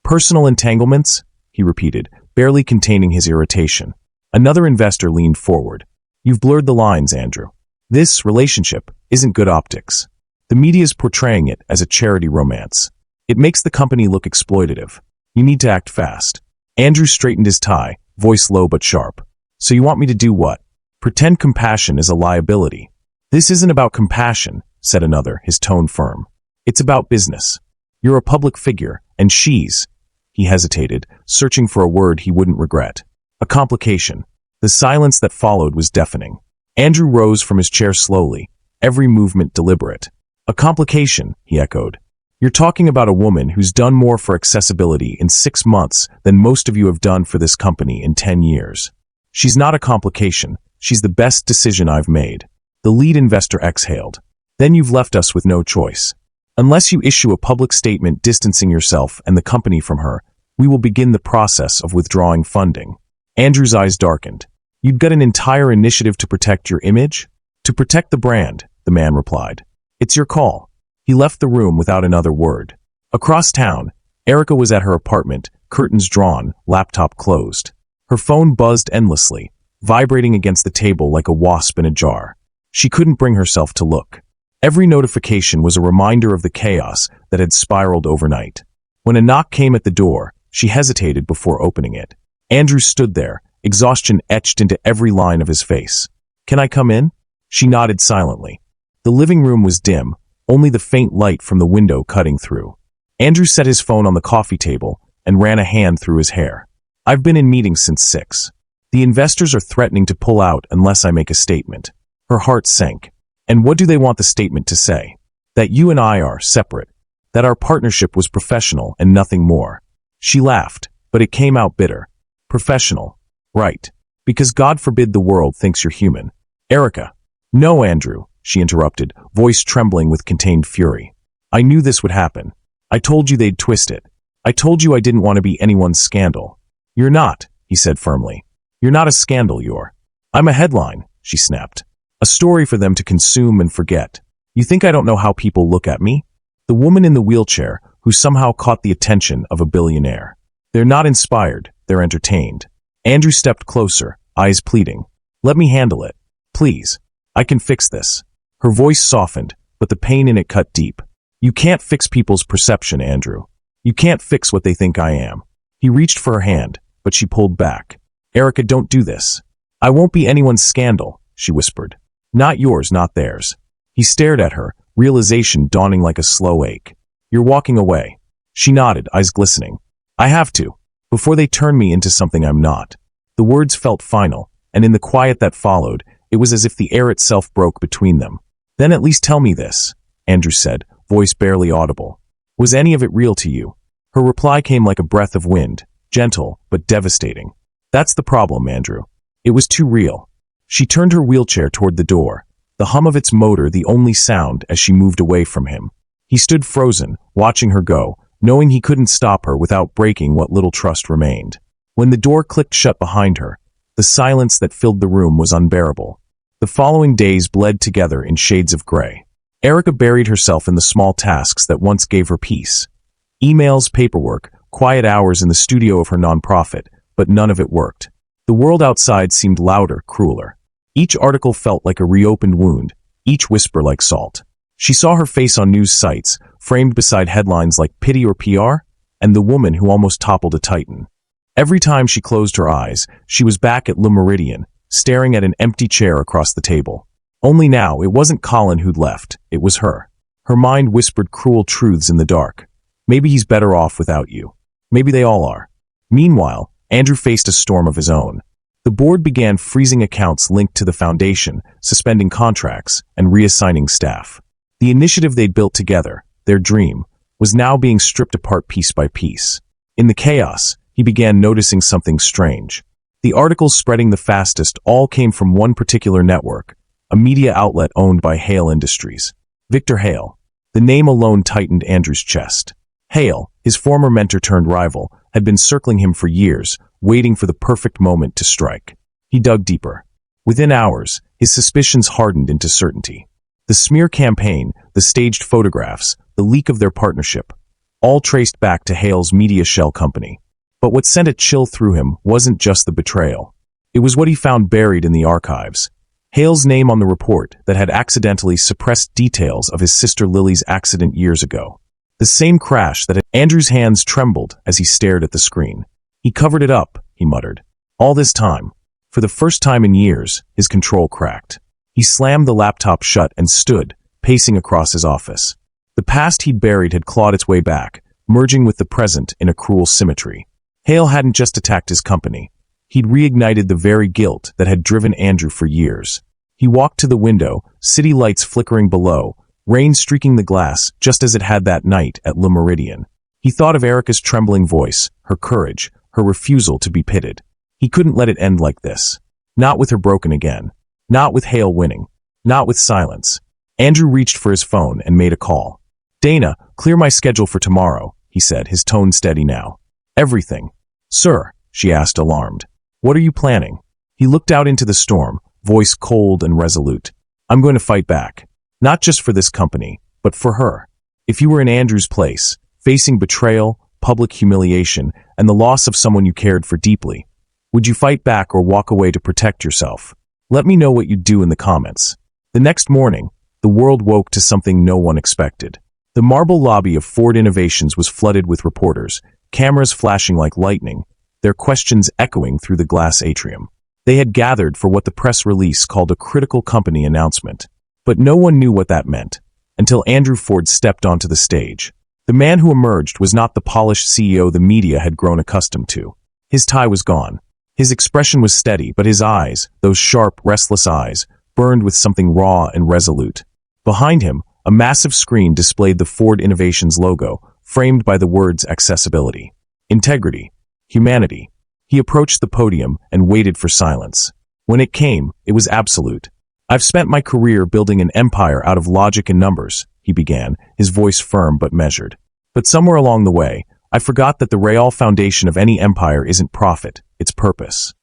"Personal entanglements?" he repeated, barely containing his irritation. Another investor leaned forward. "You've blurred the lines, Andrew. This relationship isn't good optics." The media's portraying it as a charity romance. It makes the company look exploitative. You need to act fast. Andrew straightened his tie, voice low but sharp. So you want me to do what? Pretend compassion is a liability. This isn't about compassion, said another, his tone firm. It's about business. You're a public figure, and she's— He hesitated, searching for a word he wouldn't regret. A complication. The silence that followed was deafening. Andrew rose from his chair slowly, every movement deliberate. A complication, he echoed. You're talking about a woman who's done more for accessibility in 6 months than most of you have done for this company in 10 years. She's not a complication. She's the best decision I've made. The lead investor exhaled. Then you've left us with no choice. Unless you issue a public statement distancing yourself and the company from her, we will begin the process of withdrawing funding. Andrew's eyes darkened. You'd got an entire initiative to protect your image? To protect the brand, the man replied. It's your call. He left the room without another word. Across town, Erica was at her apartment, curtains drawn, laptop closed. Her phone buzzed endlessly, vibrating against the table like a wasp in a jar. She couldn't bring herself to look. Every notification was a reminder of the chaos that had spiraled overnight. When a knock came at the door, she hesitated before opening it. Andrew stood there, exhaustion etched into every line of his face. Can I come in? She nodded silently. The living room was dim, only the faint light from the window cutting through. Andrew set his phone on the coffee table and ran a hand through his hair. I've been in meetings since 6. The investors are threatening to pull out unless I make a statement. Her heart sank. And what do they want the statement to say? That you and I are separate. That our partnership was professional and nothing more. She laughed, but it came out bitter. Professional. Right. Because God forbid the world thinks you're human. Erica. No, Andrew, she interrupted, voice trembling with contained fury. I knew this would happen. I told you they'd twist it. I told you I didn't want to be anyone's scandal. You're not, he said firmly. You're not a scandal, you're. I'm a headline, she snapped. A story for them to consume and forget. You think I don't know how people look at me? The woman in the wheelchair who somehow caught the attention of a billionaire. They're not inspired, they're entertained. Andrew stepped closer, eyes pleading. Let me handle it. Please. I can fix this. Her voice softened, but the pain in it cut deep. You can't fix people's perception, Andrew. You can't fix what they think I am. He reached for her hand, but she pulled back. Erica, don't do this. I won't be anyone's scandal, she whispered. Not yours, not theirs. He stared at her, realization dawning like a slow ache. You're walking away. She nodded, eyes glistening. I have to, before they turn me into something I'm not. The words felt final, and in the quiet that followed, it was as if the air itself broke between them. Then at least tell me this, Andrew said, voice barely audible. Was any of it real to you? Her reply came like a breath of wind, gentle but devastating. That's the problem, Andrew. It was too real. She turned her wheelchair toward the door, the hum of its motor the only sound as she moved away from him. He stood frozen, watching her go, knowing he couldn't stop her without breaking what little trust remained. When the door clicked shut behind her, the silence that filled the room was unbearable. The following days bled together in shades of gray. Erica buried herself in the small tasks that once gave her peace. Emails, paperwork, quiet hours in the studio of her nonprofit, but none of it worked. The world outside seemed louder, crueler. Each article felt like a reopened wound, each whisper like salt. She saw her face on news sites, framed beside headlines like Pity or PR, and The Woman Who Almost Toppled a Titan. Every time she closed her eyes, she was back at Le Méridien, staring at an empty chair across the table. Only now, it wasn't Colin who'd left, it was her. Her mind whispered cruel truths in the dark. Maybe he's better off without you. Maybe they all are. Meanwhile, Andrew faced a storm of his own. The board began freezing accounts linked to the foundation, suspending contracts, and reassigning staff. The initiative they'd built together, their dream, was now being stripped apart piece by piece. In the chaos, he began noticing something strange. The articles spreading the fastest all came from one particular network, a media outlet owned by Hale Industries. Victor Hale. The name alone tightened Andrew's chest. Hale, his former mentor-turned-rival, had been circling him for years, waiting for the perfect moment to strike. He dug deeper. Within hours, his suspicions hardened into certainty. The smear campaign, the staged photographs, the leak of their partnership, all traced back to Hale's media shell company. But what sent a chill through him wasn't just the betrayal. It was what he found buried in the archives. Hale's name on the report that had accidentally suppressed details of his sister Lily's accident years ago. The same crash that Andrew's hands trembled as he stared at the screen. He covered it up, he muttered. All this time. For the first time in years, his control cracked. He slammed the laptop shut and stood, pacing across his office. The past he'd buried had clawed its way back, merging with the present in a cruel symmetry. Hale hadn't just attacked his company. He'd reignited the very guilt that had driven Andrew for years. He walked to the window, city lights flickering below, rain streaking the glass just as it had that night at Le Méridien. He thought of Erica's trembling voice, her courage, her refusal to be pitted. He couldn't let it end like this. Not with her broken again. Not with Hale winning. Not with silence. Andrew reached for his phone and made a call. "Dana, clear my schedule for tomorrow," he said, his tone steady now. "Everything." "Sir," she asked, alarmed. "What are you planning?" He looked out into the storm, voice cold and resolute. "I'm going to fight back. Not just for this company, but for her. If you were in Andrew's place, facing betrayal, public humiliation, and the loss of someone you cared for deeply, would you fight back or walk away to protect yourself? Let me know what you'd do in the comments." The next morning, the world woke to something no one expected. The marble lobby of Ford Innovations was flooded with reporters, cameras flashing like lightning, their questions echoing through the glass atrium. They had gathered for what the press release called a critical company announcement. But no one knew what that meant, until Andrew Ford stepped onto the stage. The man who emerged was not the polished CEO the media had grown accustomed to. His tie was gone. His expression was steady, but his eyes, those sharp, restless eyes, burned with something raw and resolute. Behind him, a massive screen displayed the Ford Innovations logo, framed by the words accessibility, integrity, humanity. He approached the podium and waited for silence. When it came, it was absolute. "I've spent my career building an empire out of logic and numbers," he began, his voice firm but measured. "But somewhere along the way, I forgot that the real foundation of any empire isn't profit, it's purpose."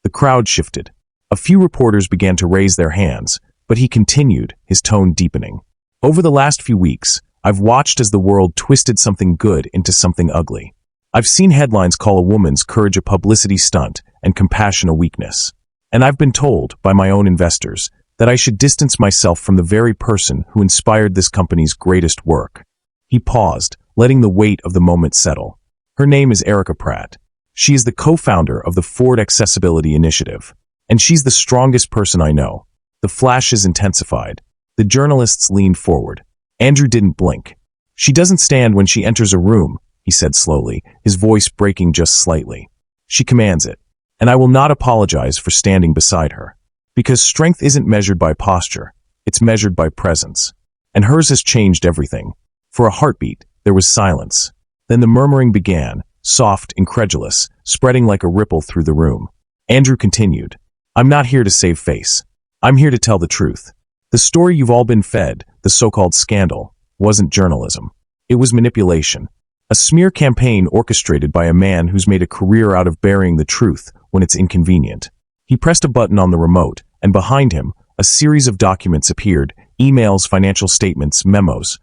The crowd shifted. A few reporters began to raise their hands, but he continued, his tone deepening. "Over the last few weeks, I've watched as the world twisted something good into something ugly. I've seen headlines call a woman's courage a publicity stunt and compassion a weakness. And I've been told, by my own investors, that I should distance myself from the very person who inspired this company's greatest work." He paused, letting the weight of the moment settle. "Her name is Erica Pratt. She is the co-founder of the Ford Accessibility Initiative. And she's the strongest person I know." The flashes intensified. The journalists leaned forward. Andrew didn't blink. "She doesn't stand when she enters a room," he said slowly, his voice breaking just slightly. "She commands it. And I will not apologize for standing beside her. Because strength isn't measured by posture, it's measured by presence. And hers has changed everything." For a heartbeat, there was silence. Then the murmuring began, soft, incredulous, spreading like a ripple through the room. Andrew continued, "I'm not here to save face. I'm here to tell the truth. The story you've all been fed, the so-called scandal, wasn't journalism. It was manipulation. A smear campaign orchestrated by a man who's made a career out of burying the truth when it's inconvenient." He pressed a button on the remote, and behind him, a series of documents appeared, emails, financial statements, memos,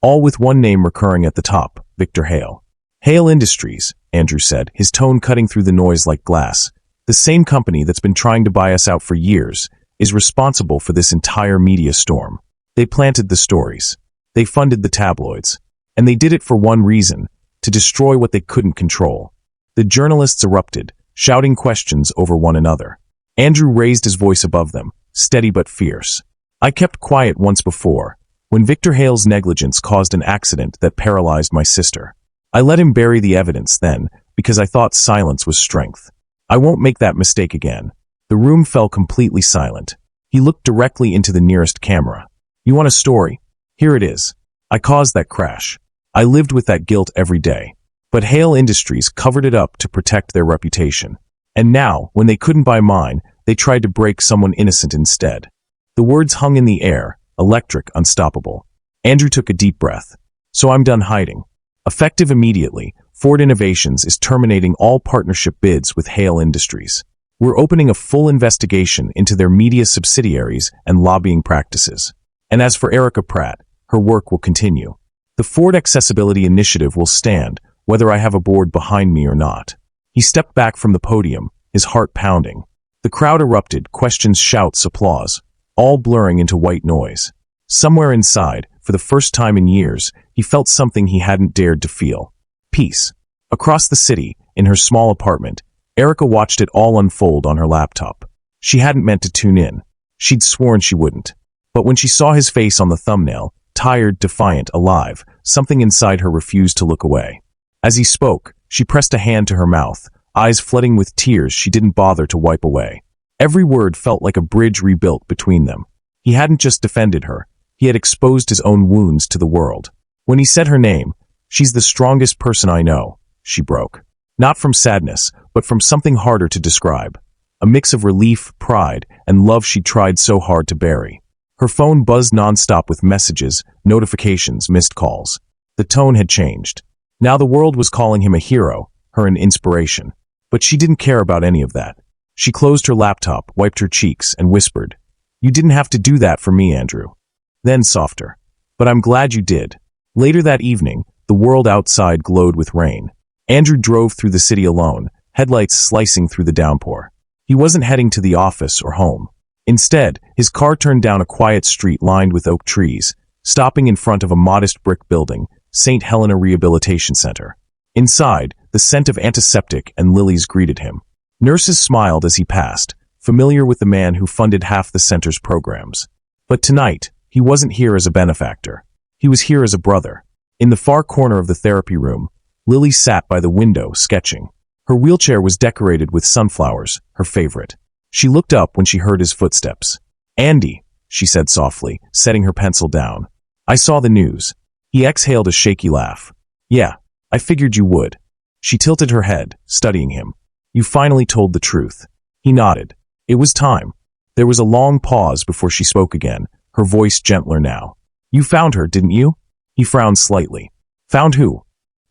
all with one name recurring at the top, Victor Hale. "Hale Industries," Andrew said, his tone cutting through the noise like glass. "The same company that's been trying to buy us out for years is responsible for this entire media storm. They planted the stories. They funded the tabloids. And they did it for one reason, to destroy what they couldn't control." The journalists erupted, shouting questions over one another. Andrew raised his voice above them, steady but fierce. "I kept quiet once before, when Victor Hale's negligence caused an accident that paralyzed my sister. I let him bury the evidence then, because I thought silence was strength. I won't make that mistake again." The room fell completely silent. He looked directly into the nearest camera. "You want a story? Here it is. I caused that crash. I lived with that guilt every day. But Hale Industries covered it up to protect their reputation. And now, when they couldn't buy mine, they tried to break someone innocent instead." The words hung in the air, electric, unstoppable. Andrew took a deep breath. "So I'm done hiding. Effective immediately, Ford Innovations is terminating all partnership bids with Hale Industries. We're opening a full investigation into their media subsidiaries and lobbying practices. And as for Erica Pratt, her work will continue. The Ford Accessibility Initiative will stand, whether I have a board behind me or not." He stepped back from the podium, his heart pounding. The crowd erupted, questions, shouts, applause. all blurring into white noise. Somewhere inside, for the first time in years, he felt something he hadn't dared to feel. Peace. Across the city, in her small apartment, Erica watched it all unfold on her laptop. She hadn't meant to tune in. She'd sworn she wouldn't. But when she saw his face on the thumbnail, tired, defiant, alive, something inside her refused to look away. As he spoke, she pressed a hand to her mouth, eyes flooding with tears she didn't bother to wipe away. Every word felt like a bridge rebuilt between them. He hadn't just defended her, he had exposed his own wounds to the world. When he said her name, "She's the strongest person I know," she broke. Not from sadness, but from something harder to describe. A mix of relief, pride, and love she'd tried so hard to bury. Her phone buzzed nonstop with messages, notifications, missed calls. The tone had changed. Now the world was calling him a hero, her an inspiration. But she didn't care about any of that. She closed her laptop, wiped her cheeks, and whispered, "You didn't have to do that for me, Andrew." Then softer, "But I'm glad you did." Later that evening, the world outside glowed with rain. Andrew drove through the city alone, headlights slicing through the downpour. He wasn't heading to the office or home. Instead, his car turned down a quiet street lined with oak trees, stopping in front of a modest brick building, St. Helena Rehabilitation Center. Inside, the scent of antiseptic and lilies greeted him. Nurses smiled as he passed, familiar with the man who funded half the center's programs. But tonight, he wasn't here as a benefactor. He was here as a brother. In the far corner of the therapy room, Lily sat by the window, sketching. Her wheelchair was decorated with sunflowers, her favorite. She looked up when she heard his footsteps. "Andy," she said softly, setting her pencil down. "I saw the news." He exhaled a shaky laugh. "Yeah, I figured you would." She tilted her head, studying him. "You finally told the truth." He nodded. It was time. There was a long pause before she spoke again, her voice gentler now. "You found her, didn't you?" He frowned slightly. "Found who?"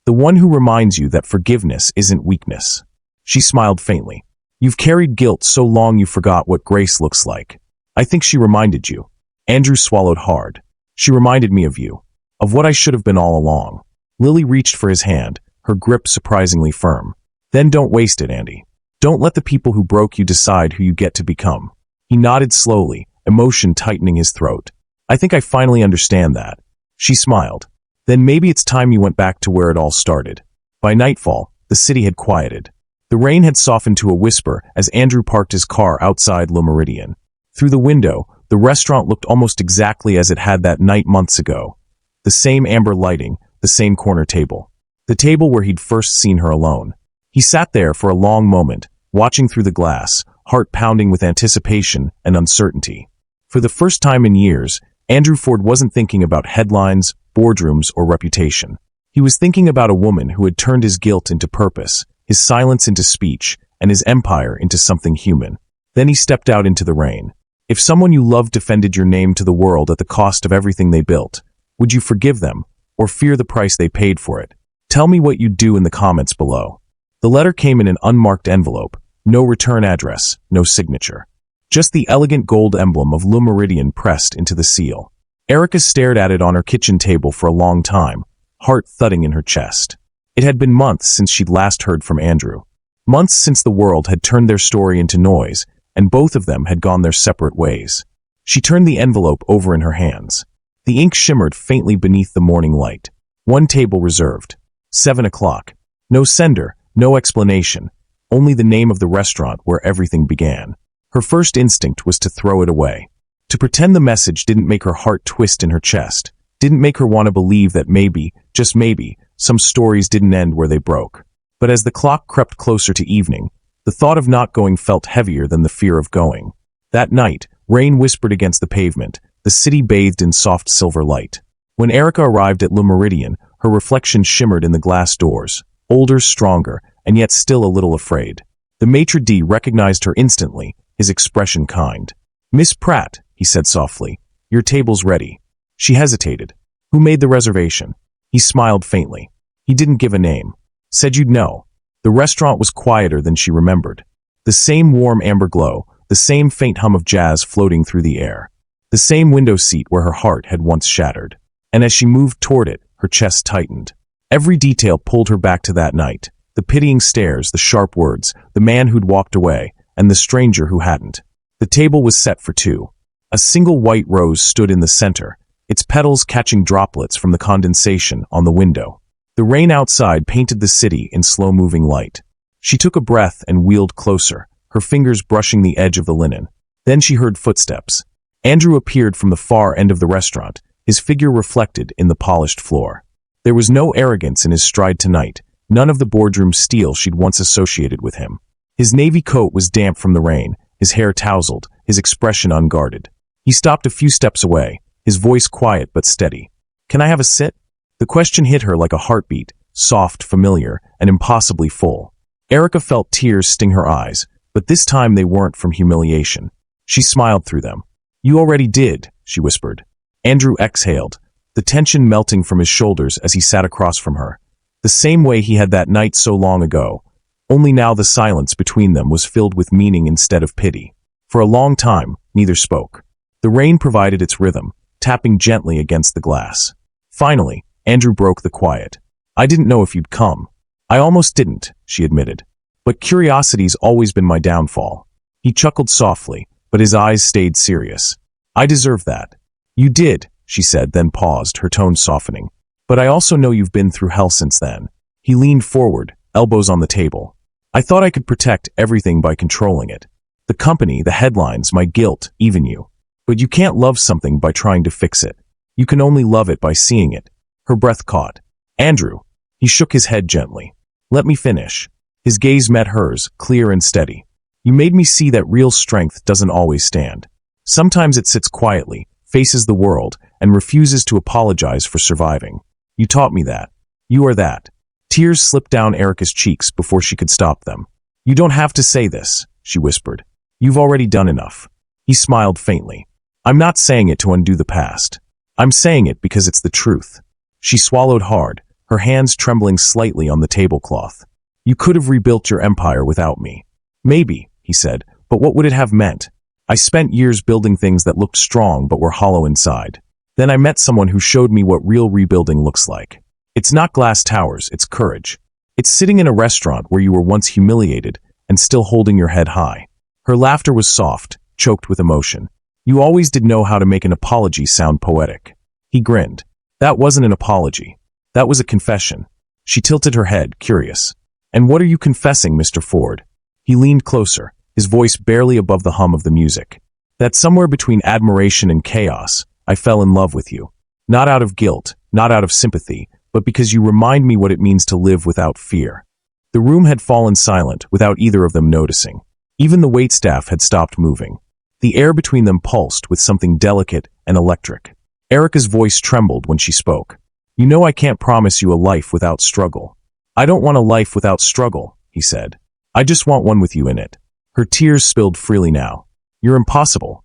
"The one who reminds you that forgiveness isn't weakness." She smiled faintly. "You've carried guilt so long you forgot what grace looks like." "I think she reminded you." Andrew swallowed hard. "She reminded me of you. Of what I should have been all along." Lily reached for his hand, her grip surprisingly firm. "Then don't waste it, Andy. Don't let the people who broke you decide who you get to become." He nodded slowly, emotion tightening his throat. "I think I finally understand that." She smiled. "Then maybe it's time you went back to where it all started." By nightfall, the city had quieted. The rain had softened to a whisper as Andrew parked his car outside Le Méridien. Through the window, the restaurant looked almost exactly as it had that night months ago. The same amber lighting, the same corner table. The table where he'd first seen her alone. He sat there for a long moment, watching through the glass, heart pounding with anticipation and uncertainty. For the first time in years, Andrew Ford wasn't thinking about headlines, boardrooms, or reputation. He was thinking about a woman who had turned his guilt into purpose, his silence into speech, and his empire into something human. Then he stepped out into the rain. If someone you loved defended your name to the world at the cost of everything they built, would you forgive them, or fear the price they paid for it? Tell me what you'd do in the comments below. The letter came in an unmarked envelope, no return address, no signature. Just the elegant gold emblem of Le Méridien pressed into the seal. Erica stared at it on her kitchen table for a long time, heart thudding in her chest. It had been months since she'd last heard from Andrew. Months since the world had turned their story into noise, and both of them had gone their separate ways. She turned the envelope over in her hands. The ink shimmered faintly beneath the morning light. One table reserved. 7 o'clock. No sender, no explanation, only the name of the restaurant where everything began. Her first instinct was to throw it away. To pretend the message didn't make her heart twist in her chest, didn't make her want to believe that maybe, just maybe, some stories didn't end where they broke. But as the clock crept closer to evening, the thought of not going felt heavier than the fear of going. That night, rain whispered against the pavement, the city bathed in soft silver light. When Erica arrived at Le Méridien, her reflection shimmered in the glass doors, older, stronger, and yet still a little afraid. The maitre d' recognized her instantly, his expression kind. "Miss Pratt," he said softly, "your table's ready." She hesitated. "Who made the reservation?" He smiled faintly. He didn't give a name. Said you'd know. The restaurant was quieter than she remembered. The same warm amber glow, the same faint hum of jazz floating through the air. The same window seat where her heart had once shattered. And as she moved toward it, her chest tightened. Every detail pulled her back to that night. The pitying stares, the sharp words, the man who'd walked away, and the stranger who hadn't. The table was set for two. A A single white rose stood in the center, its petals catching droplets from the condensation on the window. The rain outside painted the city in slow-moving light. She took a breath and wheeled closer, her fingers brushing the edge of the linen. Then she heard footsteps. Andrew appeared from the far end of the restaurant, his figure reflected in the polished floor. There was no arrogance in his stride tonight, none of the boardroom steel she'd once associated with him. His navy coat was damp from the rain, his hair tousled, his expression unguarded. He stopped a few steps away, his voice quiet but steady. "Can I have a sit?" The question hit her like a heartbeat, soft, familiar, and impossibly full. Erica felt tears sting her eyes, but this time they weren't from humiliation. She smiled through them. "You already did," she whispered. Andrew exhaled, the tension melting from his shoulders as he sat across from her. The same way he had that night so long ago, only now the silence between them was filled with meaning instead of pity. For a long time, neither spoke. The rain provided its rhythm, tapping gently against the glass. Finally, Andrew broke the quiet. "I didn't know if you'd come." "I almost didn't," she admitted. "But curiosity's always been my downfall." He chuckled softly, but his eyes stayed serious. "I deserve that." "You did," she said, then paused, her tone softening. "But I also know you've been through hell since then." He leaned forward, elbows on the table. "I thought I could protect everything by controlling it. The company, the headlines, my guilt, even you. But you can't love something by trying to fix it. You can only love it by seeing it." Her breath caught. "Andrew." He shook his head gently. "Let me finish." His gaze met hers, clear and steady. "You made me see that real strength doesn't always stand. Sometimes it sits quietly, faces the world, and refuses to apologize for surviving. You taught me that. You are that." Tears slipped down Erica's cheeks before she could stop them. "You don't have to say this," she whispered. "You've already done enough." He smiled faintly. "I'm not saying it to undo the past. I'm saying it because it's the truth." She swallowed hard, her hands trembling slightly on the tablecloth. "You could have rebuilt your empire without me." "Maybe," he said, "but what would it have meant? I spent years building things that looked strong but were hollow inside. Then I met someone who showed me what real rebuilding looks like. It's not glass towers, it's courage. It's sitting in a restaurant where you were once humiliated and still holding your head high." Her laughter was soft, choked with emotion. "You always did know how to make an apology sound poetic." He grinned. "That wasn't an apology. That was a confession." She tilted her head, curious. "And what are you confessing, Mr. Ford?" He leaned closer, his voice barely above the hum of the music. "That somewhere between admiration and chaos, I fell in love with you. Not out of guilt, not out of sympathy, but because you remind me what it means to live without fear." The room had fallen silent without either of them noticing. Even the waitstaff had stopped moving. The air between them pulsed with something delicate and electric. Erica's voice trembled when she spoke. "You know I can't promise you a life without struggle." "I don't want a life without struggle," he said. "I just want one with you in it." Her tears spilled freely now. "You're impossible."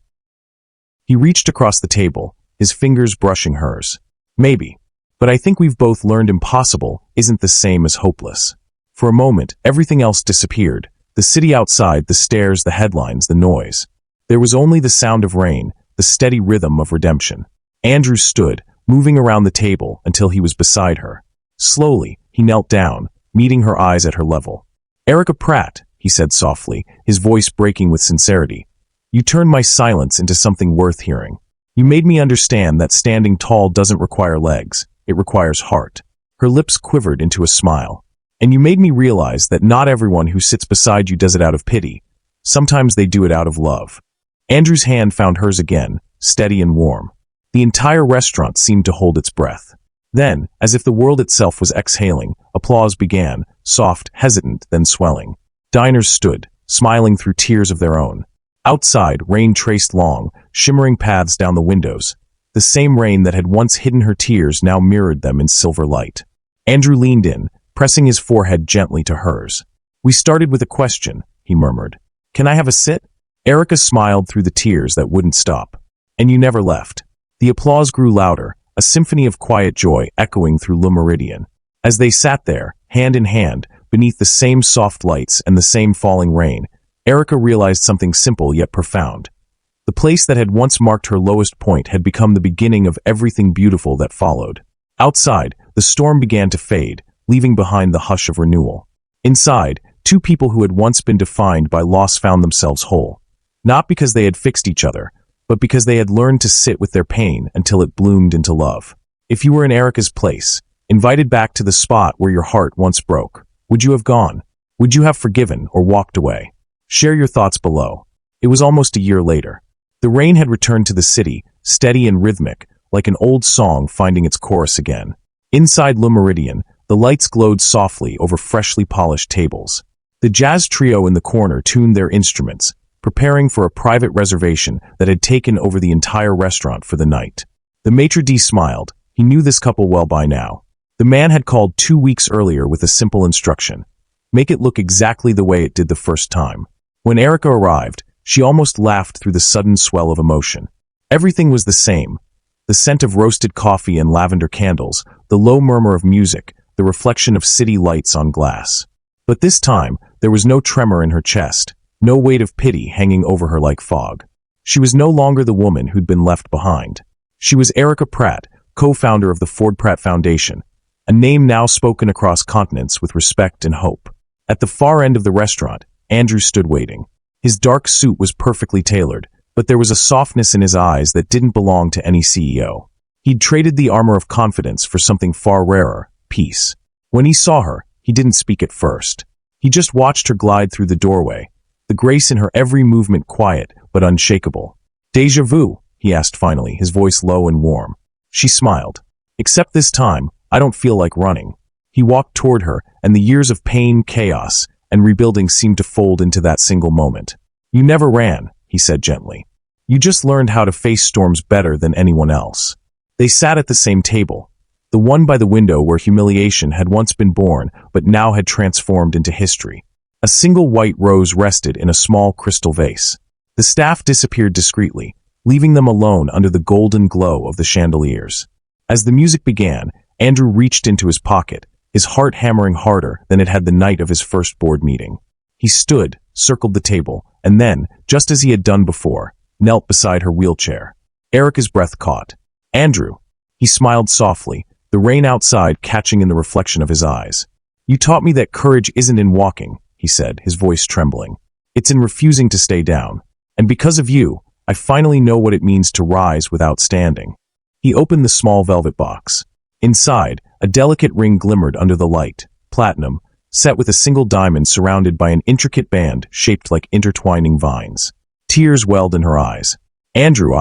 He reached across the table, his fingers brushing hers. "Maybe. But I think we've both learned impossible isn't the same as hopeless." For a moment, everything else disappeared. The city outside, the stairs, the headlines, the noise. There was only the sound of rain, the steady rhythm of redemption. Andrew stood, moving around the table until he was beside her. Slowly, he knelt down, meeting her eyes at her level. "Erica Pratt," he said softly, his voice breaking with sincerity. "You turned my silence into something worth hearing. You made me understand that standing tall doesn't require legs, it requires heart." Her lips quivered into a smile. "And you made me realize that not everyone who sits beside you does it out of pity. Sometimes they do it out of love." Andrew's hand found hers again, steady and warm. The entire restaurant seemed to hold its breath. Then, as if the world itself was exhaling, applause began, soft, hesitant, then swelling. Diners stood, smiling through tears of their own. Outside, rain traced long, shimmering paths down the windows. The same rain that had once hidden her tears now mirrored them in silver light. Andrew leaned in, pressing his forehead gently to hers. "We started with a question," he murmured. "Can I have a sit?" Erica smiled through the tears that wouldn't stop. "And you never left." The applause grew louder, a symphony of quiet joy echoing through Le Meridian. As they sat there, hand in hand, beneath the same soft lights and the same falling rain, Erica realized something simple yet profound. The place that had once marked her lowest point had become the beginning of everything beautiful that followed. Outside, the storm began to fade, leaving behind the hush of renewal. Inside, two people who had once been defined by loss found themselves whole. Not because they had fixed each other, but because they had learned to sit with their pain until it bloomed into love. If you were in Erica's place, invited back to the spot where your heart once broke, would you have gone? Would you have forgiven or walked away? Share your thoughts below. It was almost a year later. The rain had returned to the city, steady and rhythmic, like an old song finding its chorus again. Inside Le Méridien, the lights glowed softly over freshly polished tables. The jazz trio in the corner tuned their instruments, preparing for a private reservation that had taken over the entire restaurant for the night. The maitre d' smiled. He knew this couple well by now. The man had called 2 weeks earlier with a simple instruction: make it look exactly the way it did the first time. When Erica arrived, she almost laughed through the sudden swell of emotion. Everything was the same. The scent of roasted coffee and lavender candles, the low murmur of music, the reflection of city lights on glass. But this time, there was no tremor in her chest, no weight of pity hanging over her like fog. She was no longer the woman who'd been left behind. She was Erica Pratt, co-founder of the Ford Pratt Foundation, a name now spoken across continents with respect and hope. At the far end of the restaurant, Andrew stood waiting. His dark suit was perfectly tailored, but there was a softness in his eyes that didn't belong to any CEO. He'd traded the armor of confidence for something far rarer: peace. When he saw her, he didn't speak at first. He just watched her glide through the doorway, the grace in her every movement quiet but unshakable. "Déjà vu?" he asked finally, his voice low and warm. She smiled. "Except this time, I don't feel like running." He walked toward her, and the years of pain, chaos, and rebuilding seemed to fold into that single moment. "You never ran," he said gently. "You just learned how to face storms better than anyone else." They sat at the same table, the one by the window where humiliation had once been born but now had transformed into history. A single white rose rested in a small crystal vase. The staff disappeared discreetly, leaving them alone under the golden glow of the chandeliers. As the music began, Andrew reached into his pocket, his heart hammering harder than it had the night of his first board meeting. He stood, circled the table, and then, just as he had done before, knelt beside her wheelchair. Erica's breath caught. "Andrew." He smiled softly, the rain outside catching in the reflection of his eyes. "You taught me that courage isn't in walking," he said, his voice trembling. "It's in refusing to stay down. And because of you, I finally know what it means to rise without standing." He opened the small velvet box. Inside, a delicate ring glimmered under the light, platinum, set with a single diamond surrounded by an intricate band shaped like intertwining vines. Tears welled in her eyes. "Andrew,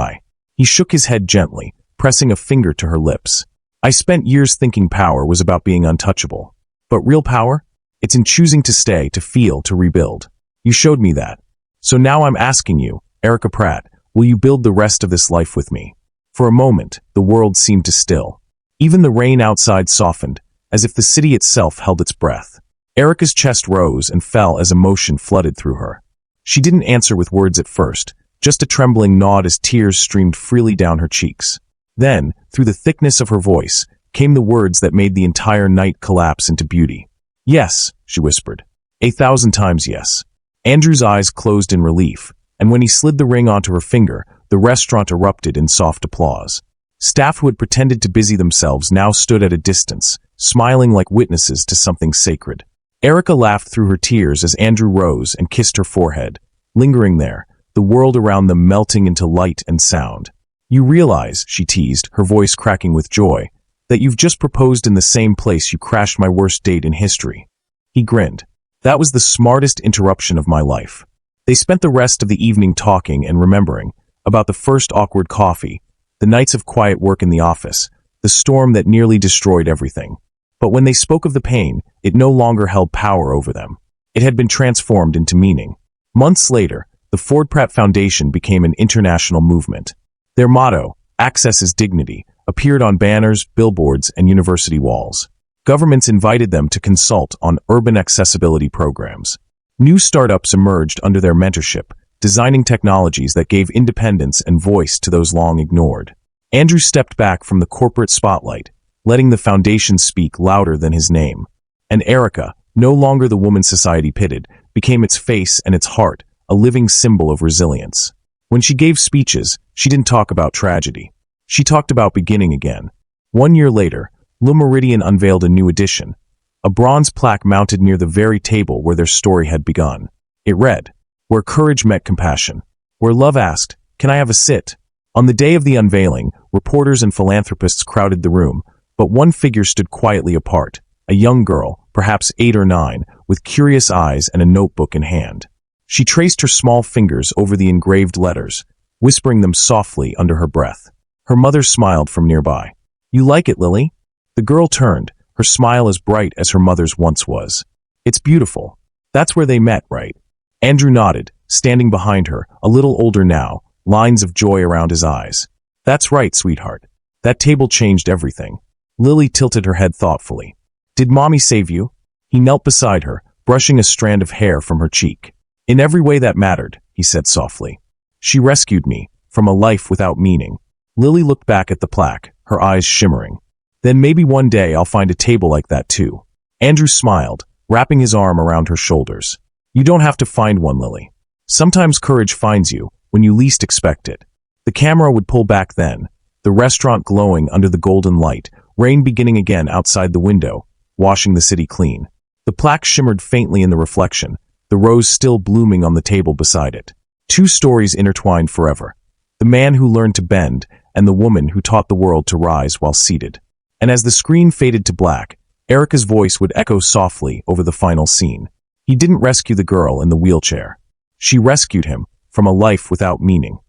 He shook his head gently, pressing a finger to her lips. "I spent years thinking power was about being untouchable. But real power? It's in choosing to stay, to feel, to rebuild. You showed me that. So now I'm asking you, Erica Pratt, will you build the rest of this life with me?" For a moment, the world seemed to still. Even the rain outside softened, as if the city itself held its breath. Erica's chest rose and fell as emotion flooded through her. She didn't answer with words at first, just a trembling nod as tears streamed freely down her cheeks. Then, through the thickness of her voice, came the words that made the entire night collapse into beauty. "Yes," she whispered. 1,000 times yes. Andrew's eyes closed in relief, and when he slid the ring onto her finger, the restaurant erupted in soft applause. Staff who had pretended to busy themselves now stood at a distance, smiling like witnesses to something sacred. Erica laughed through her tears as Andrew rose and kissed her forehead, lingering there, the world around them melting into light and sound. "You realize," she teased, her voice cracking with joy, "that you've just proposed in the same place you crashed my worst date in history." He grinned. "That was the smartest interruption of my life." They spent the rest of the evening talking and remembering, about the first awkward coffee, the nights of quiet work in the office, the storm that nearly destroyed everything. But when they spoke of the pain, it no longer held power over them. It had been transformed into meaning. Months later, the Ford Pratt Foundation became an international movement. Their motto, "Access is Dignity," appeared on banners, billboards, and university walls. Governments invited them to consult on urban accessibility programs. New startups emerged under their mentorship, designing technologies that gave independence and voice to those long ignored. Andrew stepped back from the corporate spotlight, letting the foundation speak louder than his name. And Erica, no longer the woman society pitted, became its face and its heart, a living symbol of resilience. When she gave speeches, she didn't talk about tragedy. She talked about beginning again. 1 year later, Le Méridien unveiled a new edition, a bronze plaque mounted near the very table where their story had begun. It read, "Where courage met compassion. Where love asked, Can I have a sit? On the day of the unveiling, reporters and philanthropists crowded the room, but one figure stood quietly apart, a young girl, perhaps 8 or 9, with curious eyes and a notebook in hand. She traced her small fingers over the engraved letters, whispering them softly under her breath. Her mother smiled from nearby. You like it, Lily? The girl turned, her smile as bright as her mother's once was. It's beautiful. That's where they met, right? Andrew nodded, standing behind her, a little older now, lines of joy around his eyes. That's right, sweetheart. That table changed everything. Lily tilted her head thoughtfully. Did Mommy save you? He knelt beside her, brushing a strand of hair from her cheek. In every way that mattered, he said softly. She rescued me from a life without meaning. Lily looked back at the plaque, her eyes shimmering. Then maybe one day I'll find a table like that too. Andrew smiled, wrapping his arm around her shoulders. You don't have to find one, Lily. Sometimes courage finds you when you least expect it. The camera would pull back then, the restaurant glowing under the golden light, rain beginning again outside the window, washing the city clean. The plaque shimmered faintly in the reflection, the rose still blooming on the table beside it. 2 stories intertwined forever. The man who learned to bend, and the woman who taught the world to rise while seated. And as the screen faded to black, Erica's voice would echo softly over the final scene. He didn't rescue the girl in the wheelchair. She rescued him from a life without meaning.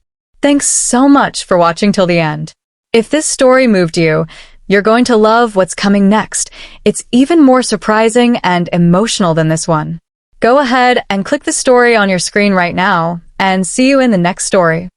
Thanks so much for watching till the end. If this story moved you, you're going to love what's coming next. It's even more surprising and emotional than this one. Go ahead and click the story on your screen right now, and see you in the next story.